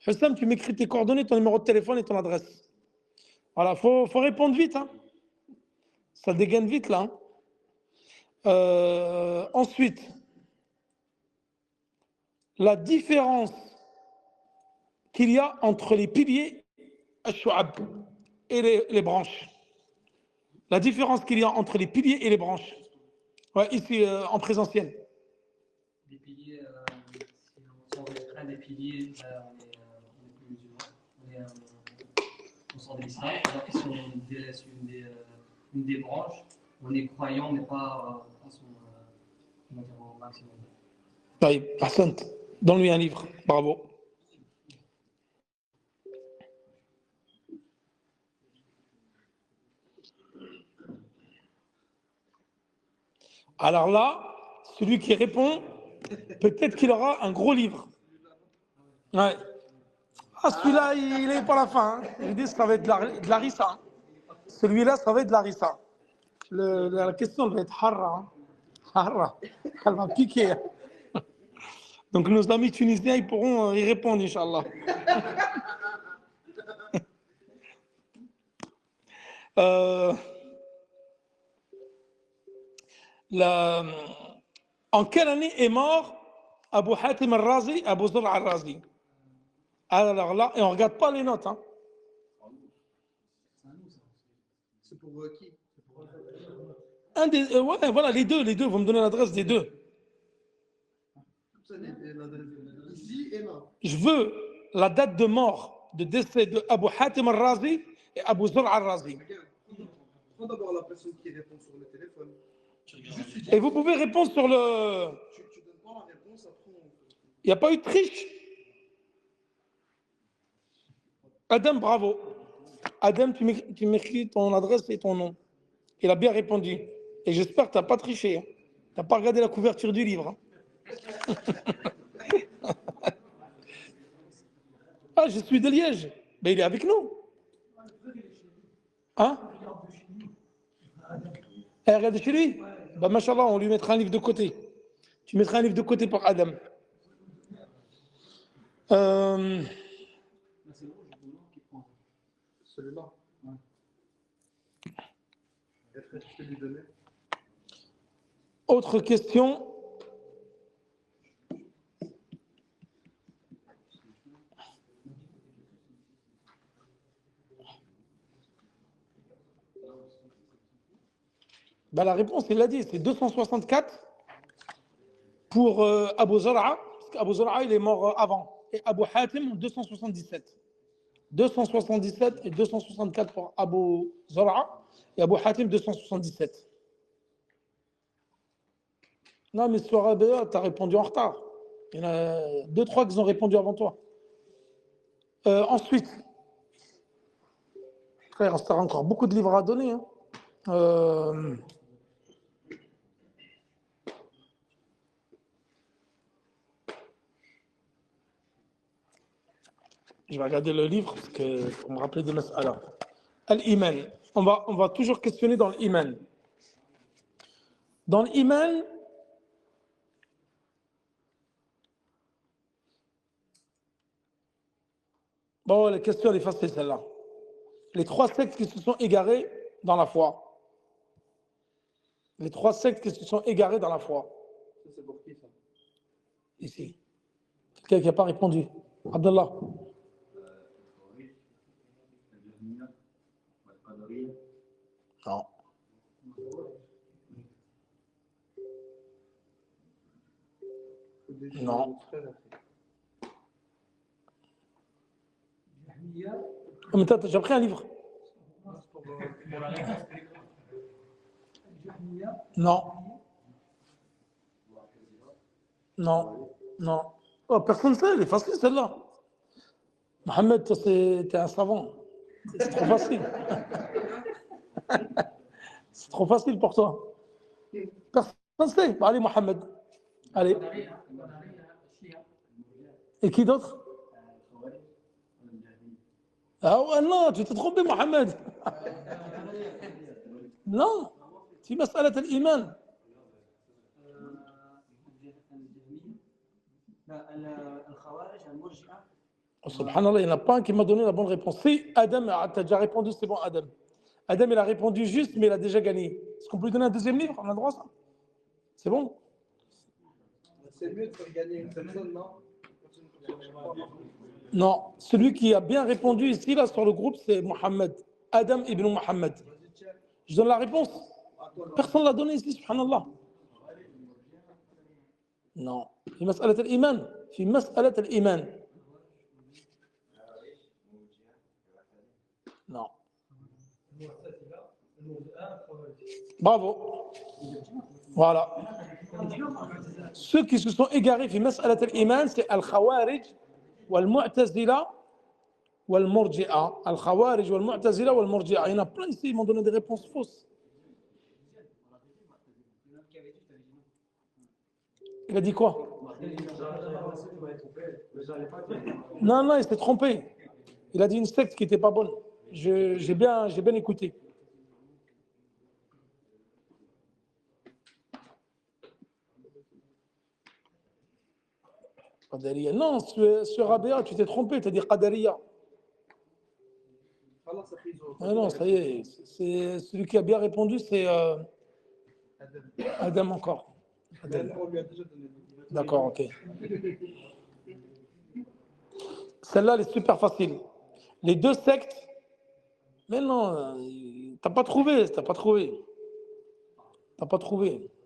Hussam, tu m'écris tes coordonnées, ton numéro de téléphone et ton adresse. Voilà, faut répondre vite. Hein. Ça dégaine vite là. Hein. Ensuite, la différence qu'il y a entre les piliers et les branches. La différence qu'il y a entre les piliers et les branches. Ouais, ici, en présentiel. Les piliers, si on sort des trains des piliers, on est plus musulman. On sort de l'islam. Alors que si on délaisse une des branches, on est croyant, mais pas à son au maximum. Oui, Hassan, donne-lui un livre. Bravo. Alors là, celui qui répond, peut-être qu'il aura un gros livre. Ouais. Ah, celui-là, il n'est pas la fin. Hein. Je dis que ça va être de la rissa. Celui-là, ça va être de la rissa. La question va être harra. Hein. Harra. Elle va piquer. Donc nos amis tunisiens, ils pourront y répondre, Inch'Allah. En quelle année est mort Abu Hatim al-Razi, Abu Zur al-Razi? Alors là, et on ne regarde pas les notes. Hein. C'est pour qui? Ouais, voilà, les deux, vous me donnez l'adresse des deux. Ici et là. Je veux la date de mort, de décès de Abu Hatim al-Razi et Abu Zur al-Razi. Prends d'abord la personne qui répond sur le téléphone. Et vous pouvez répondre sur le... Tu donnes pas la réponse, après Il n'y a pas eu de triche. Adam, bravo. Adam, tu m'écris ton adresse et ton nom. Il a bien répondu. Et j'espère que tu n'as pas triché. Hein. Tu n'as pas regardé la couverture du livre. Hein. Ah, je suis de Liège. Mais il est avec nous. Hein? Eh, regarde chez lui. Bah, machallah, on lui mettra un livre de côté. Tu mettras un livre de côté pour Adam. Celui-là. Est-ce que je peux lui donner? Autre question. Ben, la réponse, il l'a dit, c'est 264 pour Abu Zar'a, parce qu'Abu Zar'a, il est mort avant. Et Abu Hatim, 277. 277 et 264 pour Abu Zar'a, et Abu Hatim, 277. Non, mais sur Rabia, tu as répondu en retard. Il y en a 2-3 qui ont répondu avant toi. Ensuite, frère, il restera encore beaucoup de livres à donner. Hein. Je vais regarder le livre pour me rappeler de mas'ala. Al-Iman. On va toujours questionner dans l'Iman. Dans l'Iman, bon, la question elle est facile celle-là. Les 3 sectes qui se sont égarés dans la foi. Les 3 sectes qui se sont égarés dans la foi. Ça, c'est pour qui ça? Ici. Quelqu'un qui n'a pas répondu. Abdallah. Non. Non. Oh, mais t'as déjà pris un livre? Non. Non. Non. Oh, personne ne sait, elle est facile celle-là. Mohamed, toi, t'es un savant. C'est trop facile. C'est trop facile pour toi. Personne ne sait. Bon, allez, Mohamed. Allez. Et qui d'autre? Ah ouais, non, tu t'es trompé, Mohamed. Non. C'est مسألة الإيمان. Oh, subhanallah, il n'y en a pas un qui m'a donné la bonne réponse. Si Adam a déjà répondu, c'est bon, Adam. Adam, il a répondu juste, mais il a déjà gagné. Est-ce qu'on peut lui donner un deuxième livre? On a le droit, ça? C'est bon? C'est mieux de faire gagner une personne, non? Non. Celui qui a bien répondu ici, là, sur le groupe, c'est Mohamed. Adam ibn Mohamed. Je donne la réponse. Personne ne l'a donné ici, subhanallah. Non. في مسألة الإيمان. في مسألة الإيمان. Non. Bravo. Voilà. Ceux qui se sont égarés في مسألة الإيمان, c'est Al-Khawarij wal-Mu'tazila wal-Murji'a. Al-Khawarij wal-Mu'tazila wal-Murji'a. Il y en a plein ici, ils m'ont donné des réponses fausses. Il a dit quoi? Non, non, il s'est trompé. Il a dit une secte qui n'était pas bonne. J'ai bien écouté. Qadariya. Non, sur Rabia, tu t'es trompé, tu as dit Qadariya. Ah non, ça y est, c'est celui qui a bien répondu, c'est Adam encore. Adam. D'accord, ok. Celle-là, elle est super facile. Les 2 sectes, mais non, t'as pas trouvé. T'as pas trouvé.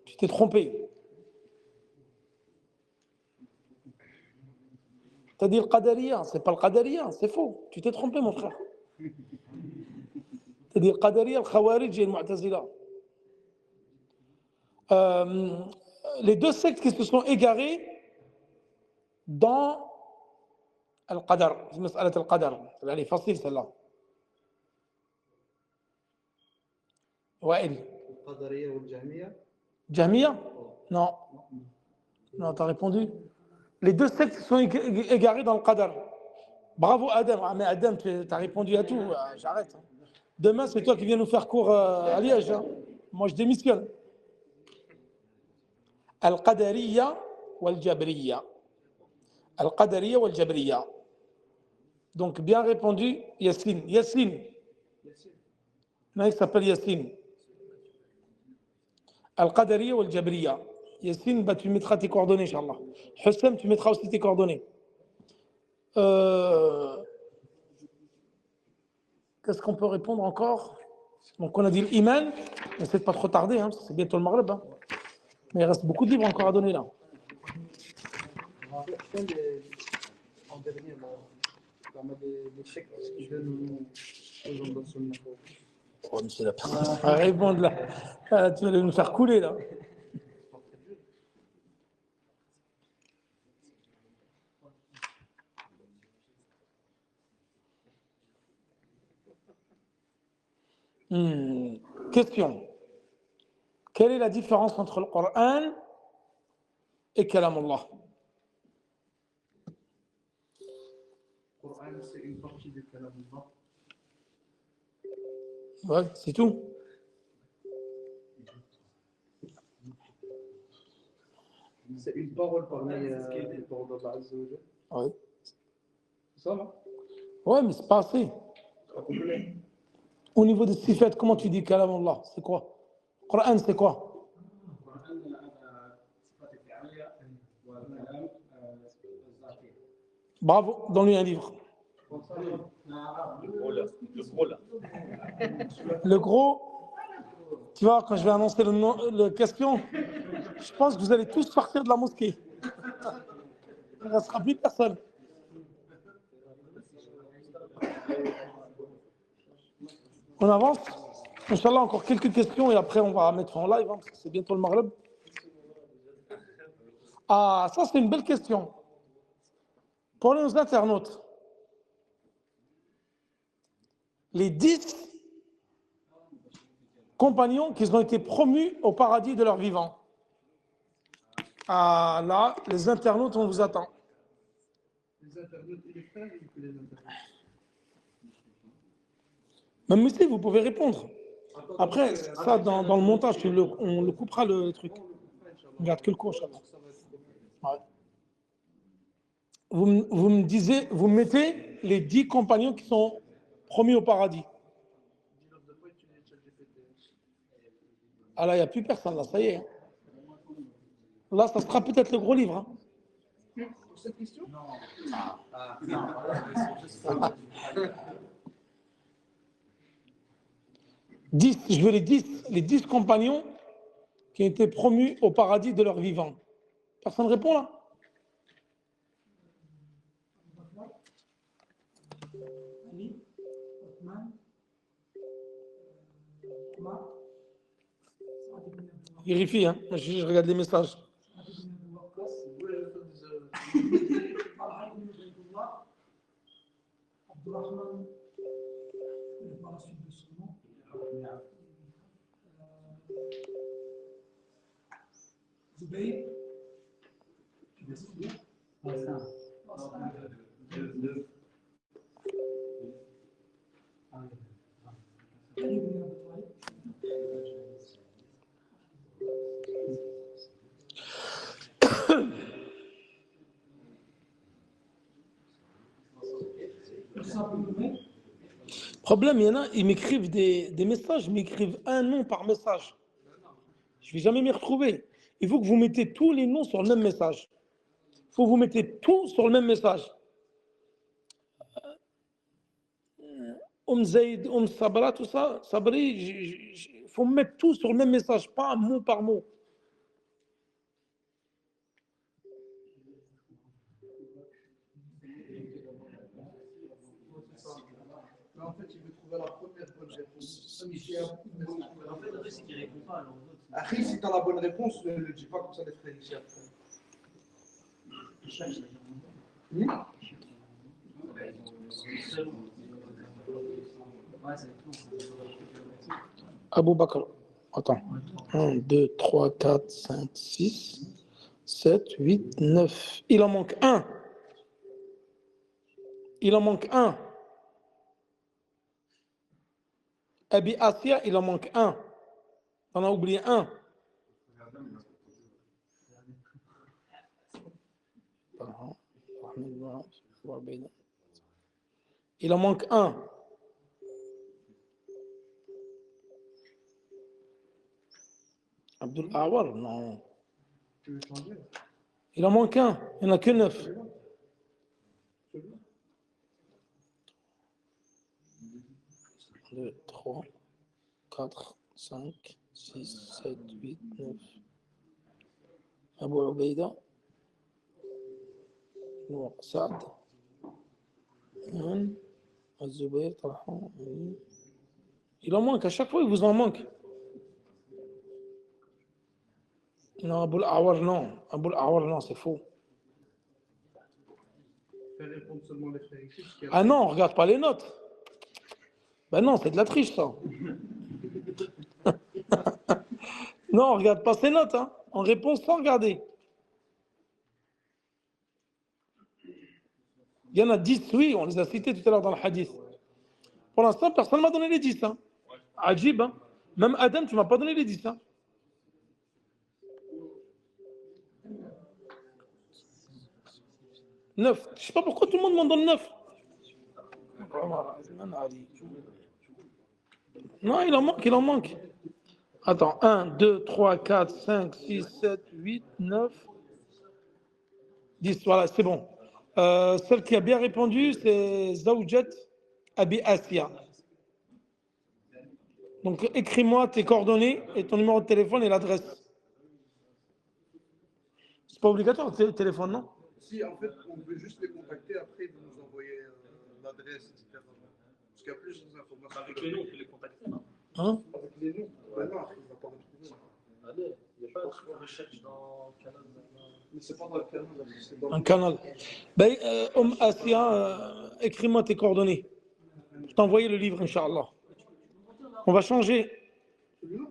Tu t'es trompé. T'as dit le Qadariya, c'est pas le Qadariya, c'est faux. Tu t'es trompé, mon frère. T'as dit le Qadariya, le Khawarij et le Mu'tazila. Les 2 sectes qui se sont égarés dans Al-Qadar, c'est مسألة Al-Qadar. Elle est facile celle-là. Wael. Qadariya ou Jahmiya? Jahmiya? Non. Non, t'as répondu. Les 2 sectes sont égarés dans le Qadar. Bravo Adam. Ah, mais Adam, tu as répondu à tout. J'arrête. Demain, c'est toi qui viens nous faire cours à Liège. Hein. Moi, je démissionne. Al-Qadariya wal-Jabriya. Al-Qadariya wal-Jabriya. Donc, bien répondu, Yassine. Yassine. Il s'appelle Yassine. Al-Qadariya wal-Jabriya. Yassine, bah, tu mettras tes coordonnées, Inch'Allah. Hussam, tu mettras aussi tes coordonnées. Qu'est-ce qu'on peut répondre encore? Donc, on a dit l'iman. Essayez de pas trop tarder, parce que c'est bientôt le Maghreb. Mais il reste beaucoup de livres encore à donner là. En dernier, on a des chèques qui donnent aux gens dans son niveau. Oh, monsieur la personne. Répondre là. Tu vas nous faire couler là. Question. Quelle est la différence entre le Coran et Kalam Allah? Le Coran, c'est une partie du Kalam Allah. Ouais, c'est tout. C'est une parole parmi les paroles d'Allah Azza wa Jal. Ouais. C'est ça, non? Ouais, mais c'est pas assez. Pas complet. Au niveau des sifat, comment tu dis Kalam Allah? C'est quoi? Coran, c'est quoi? Bravo, donne-lui un livre. Le gros, tu vois, quand je vais annoncer le question, je pense que vous allez tous sortir de la mosquée. Il ne restera plus personne. On avance. Inch'Allah, encore quelques questions et après on va mettre en live, parce que c'est bientôt le Maghreb. Ah, ça c'est une belle question. Pour nos internautes, les 10 compagnons qui ont été promus au paradis de leur vivant. Ah là, les internautes, on vous attend. Les internautes et les frères, et que les internautes. Même si vous pouvez répondre. Après, ça, dans le montage, on le coupera le truc. On garde que le cours, Inch'Allah. Ouais. Vous me disiez, vous mettez les 10 compagnons qui sont promis au paradis. Ah là, il n'y a plus personne, là, ça y est. Là, ça sera peut-être le gros livre. Pour cette question? Non. 10, je veux les 10 compagnons qui ont été promus au paradis de leur vivant. Personne ne répond là? Vérifie, je regarde les messages. Problème, il y en a, ils m'écrivent des messages, ils m'écrivent un nom par message. Je ne vais jamais m'y retrouver. Il faut que vous mettez tous les noms sur le même message. Il faut que vous mettez tout sur le même message. Zayd, Sabra, tout ça, Sabri, il faut mettre tout sur le même message, pas un mot par mot. En fait, il veut trouver la première bonne réponse. En fait, le risque, il ne répond pas. Après, si tu as la bonne réponse, ne le dis pas comme ça, les frères ici après. Abou Bakr. Attends. 1, 2, 3, 4, 5, 6, 7, 8, 9. Il en manque un. Il en manque un. Abi Asia, il en manque un. On a oublié un. Il en manque un. Abdul Awar, non. Il en manque un. Il n'y en a que 9. 2, 3, 4, 5, 6, 7, 8, 9. Abu Ubaïda. Nour Saad. Az-Zubayr, Talha. Il en manque, à chaque fois il vous en manque. Non, Abou al-Awar, non. Abou al-Awar, non, c'est faux. Faire répondre seulement les frères écrits. Parce qu'il y a- Ah non, on regarde pas les notes. Ben non, c'est de la triche, ça. Non, on regarde pas ses notes, hein. On répond sans regarder. Il y en a 10, oui, on les a cités tout à l'heure dans le hadith. Pour l'instant, personne ne m'a donné les 10. Hein. Ajib, hein. Même Adam, tu ne m'as pas donné les 10. Hein. Neuf. Je ne sais pas pourquoi tout le monde m'en donne 9. Non, il en manque, il en manque. Attends, 1, 2, 3, 4, 5, 6, 7, 8, 9, 10. Voilà, c'est bon. Celle qui a bien répondu, c'est Zawjet Abi Asia. Donc, écris-moi tes coordonnées et ton numéro de téléphone et l'adresse. C'est pas obligatoire le téléphone, non? Si, en fait, on veut juste les contacter, après, ils vont nous envoyer l'adresse, etc. Parce qu'il y a plusieurs informations. Avec les noms, on peut les contacter, non? Hein? Avec les noms. Ben non, après, il ne va pas retrouver. Allez, il n'y a pas de recherche dans le canal. Mais c'est pas dans le canal, c'est dans Un canal. Ben, Asia, écris-moi tes coordonnées. Je t'ai envoyé le livre, Inch'Allah. On va changer. celui-là.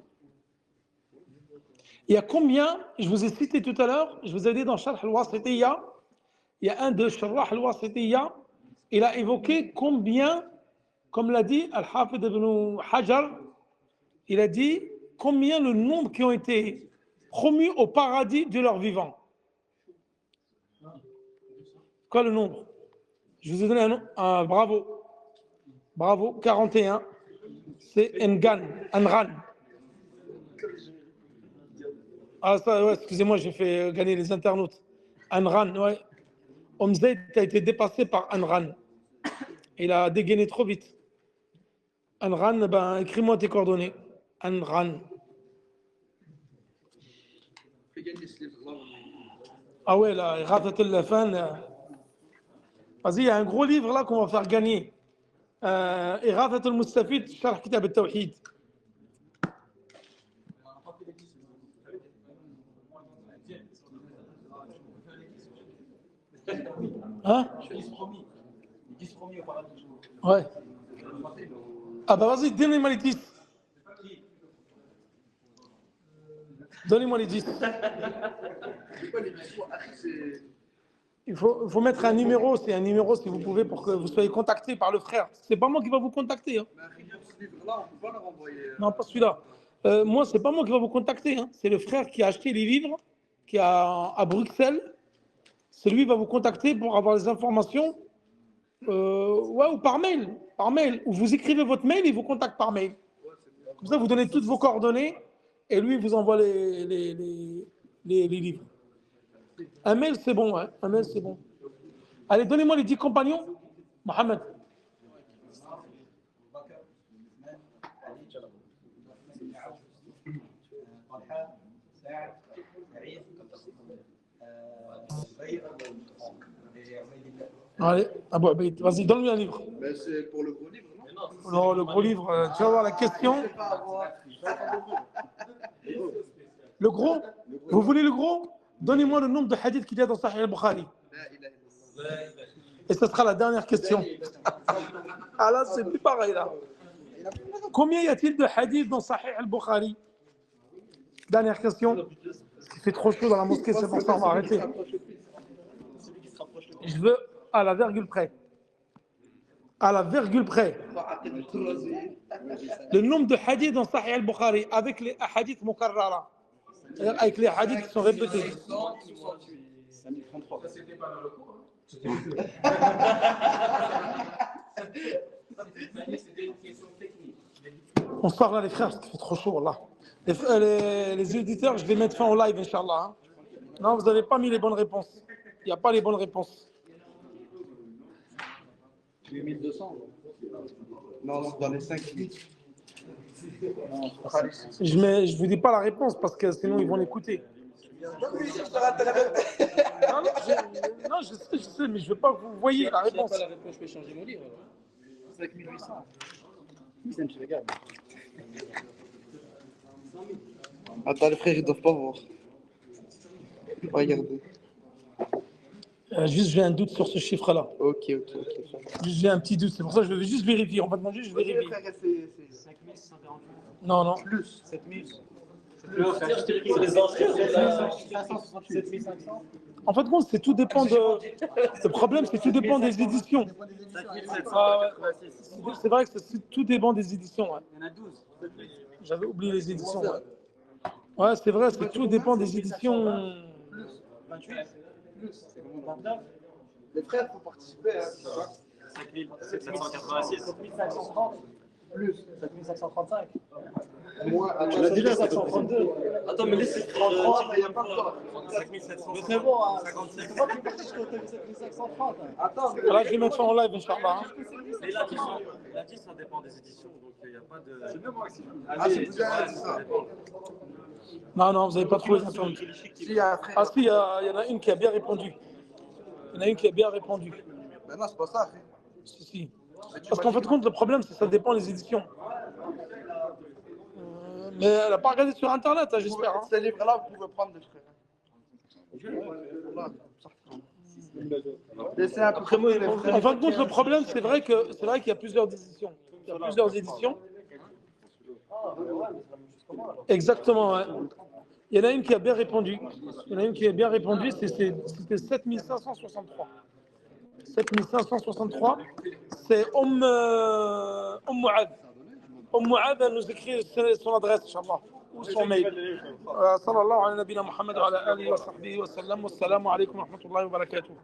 Il y a combien, je vous ai cité tout à l'heure, je vous ai dit dans Sharh al-Wasitiyya, il y a un de Sharh al-Wasitiyya, il a évoqué combien, comme l'a dit Al-Hafid ibn Hajar, il a dit combien le nombre qui ont été promus au paradis de leur vivant. Quoi le nombre? Je vous ai donné un nom. Ah, bravo. Bravo, 41. C'est Enran. Ah, ça, ouais, excusez-moi, j'ai fait gagner les internautes. Enran, ouais. Omzaid a été dépassé par Enran. Il a dégainé trop vite. Enran, ben, écris-moi tes coordonnées. Enran. Fais gagner ce livre-là. Ah ouais, là, Ratat al-Lafan. Vas-y, il y a un gros livre là qu'on va faire gagner. Ratat al-Mustafid, Sharh Kitab al-Tawhid. Hein? Ouais. Ah bah vas-y, donnez-moi les 10. Donnez-moi les 10. C'est pas les histoires. C'est. Il faut mettre un numéro, c'est un numéro si vous pouvez pour que vous soyez contacté par le frère. C'est pas moi qui va vous contacter. Hein. Mais regarde ce livre-là, on ne peut pas leur envoyer. Non, pas celui-là. Moi, c'est pas moi qui va vous contacter. Hein. C'est le frère qui a acheté les livres, qui est à Bruxelles. C'est lui qui va vous contacter pour avoir les informations. Ouais, ou par mail. Par mail. Ou vous écrivez votre mail et il vous contacte par mail. Comme ça, vous donnez toutes vos coordonnées et lui, il vous envoie les livres. Un mail, c'est bon. Hein. Un mail, c'est bon. Allez, donnez-moi les 10 compagnons. Mohamed. Allez, Abou Abaïd, vas-y, donne-lui un livre. Ben, c'est pour le gros livre, non? Non, le gros livre, tu vas voir la question. Le gros? Vous voulez le gros? Donnez-moi le nombre de hadiths qu'il y a dans Sahih al-Bukhari. Et ce sera la dernière question. Ah là, c'est plus pareil là. Combien y a-t-il de hadiths dans Sahih al-Bukhari? Dernière question. Il fait trop chaud dans la mosquée, c'est pour ça qu'on va arrêter. Je veux à la virgule près. À la virgule près. Le nombre de hadiths dans Sahih al-Bukhari avec les hadiths mukarrara. C'est-à-dire avec les hadiths qui sont répétés. On se parle là les frères parce qu'il fait trop chaud là. Les éditeurs, je vais mettre fin au live, Inch'Allah. Hein. Non, vous n'avez pas mis les bonnes réponses. Il n'y a pas les bonnes réponses. 8200. Non, dans les 5 minutes. Je ne vous dis pas la réponse parce que sinon ils vont l'écouter. Non, je sais, mais je veux pas que vous voyez la réponse. la réponse, je peux changer mon livre. 5800. Je regarde. Attends, les frères, ils doivent pas voir. Regardez. Juste, j'ai un doute sur ce chiffre-là. Ok. Juste, j'ai un petit doute. C'est pour ça que je veux juste vérifier. On va demander, je vérifie. 5648. Non. Plus. 7000. C'est les anciens, c'est 7500. En fait, compte, c'est tout dépend de. Le problème, c'est tout dépend des éditions. 5700. C'est vrai que tout dépend des éditions. Ouais. Il y en a 12. J'avais oublié les éditions. Ouais, c'est vrai, tout dépend des éditions. 28. C'est combien? 29. Les frères, faut participer. 5786. 7530. Plus. 7535. Moi, Tu l'as déjà 532. Attends, mais laisse 33, il n'y a pas de temps. 5700. Mais c'est bon, hein. 57. C'est pas plus parti jusqu'au 7530. Attends, Là, je vais mettre ça en live, Inch'Allah. Mais la 10, ça dépend des éditions. Donc, il n'y a pas de. C'est bien, moi aussi. Ah, c'est vous avez dit ça. Non, vous n'avez pas trouvé ça. Si, après. Ah si, il y en a une qui a bien répondu. Ben non, c'est pas ça, frère. Si. Parce qu'en fait, compte, le problème, c'est que ça dépend des éditions. Mais elle n'a pas regardé sur Internet, hein, j'espère. Hein. Ces livres-là, vous pouvez prendre des frères. Laissez un peu les frères. En fin de compte, le problème, c'est vrai qu'il y a plusieurs éditions. Exactement, ouais. Il y en a une qui a bien répondu. C'était 7563. 7563, c'est Mouad. Mouad, elle nous écrit son adresse, Inch'Allah, ou son mail. Sallallahu ala nabina Muhammad wa ala alihi wa sahbihi wa sallam. Wassalamu alaikum wa rahmatullahi wa barakatuh.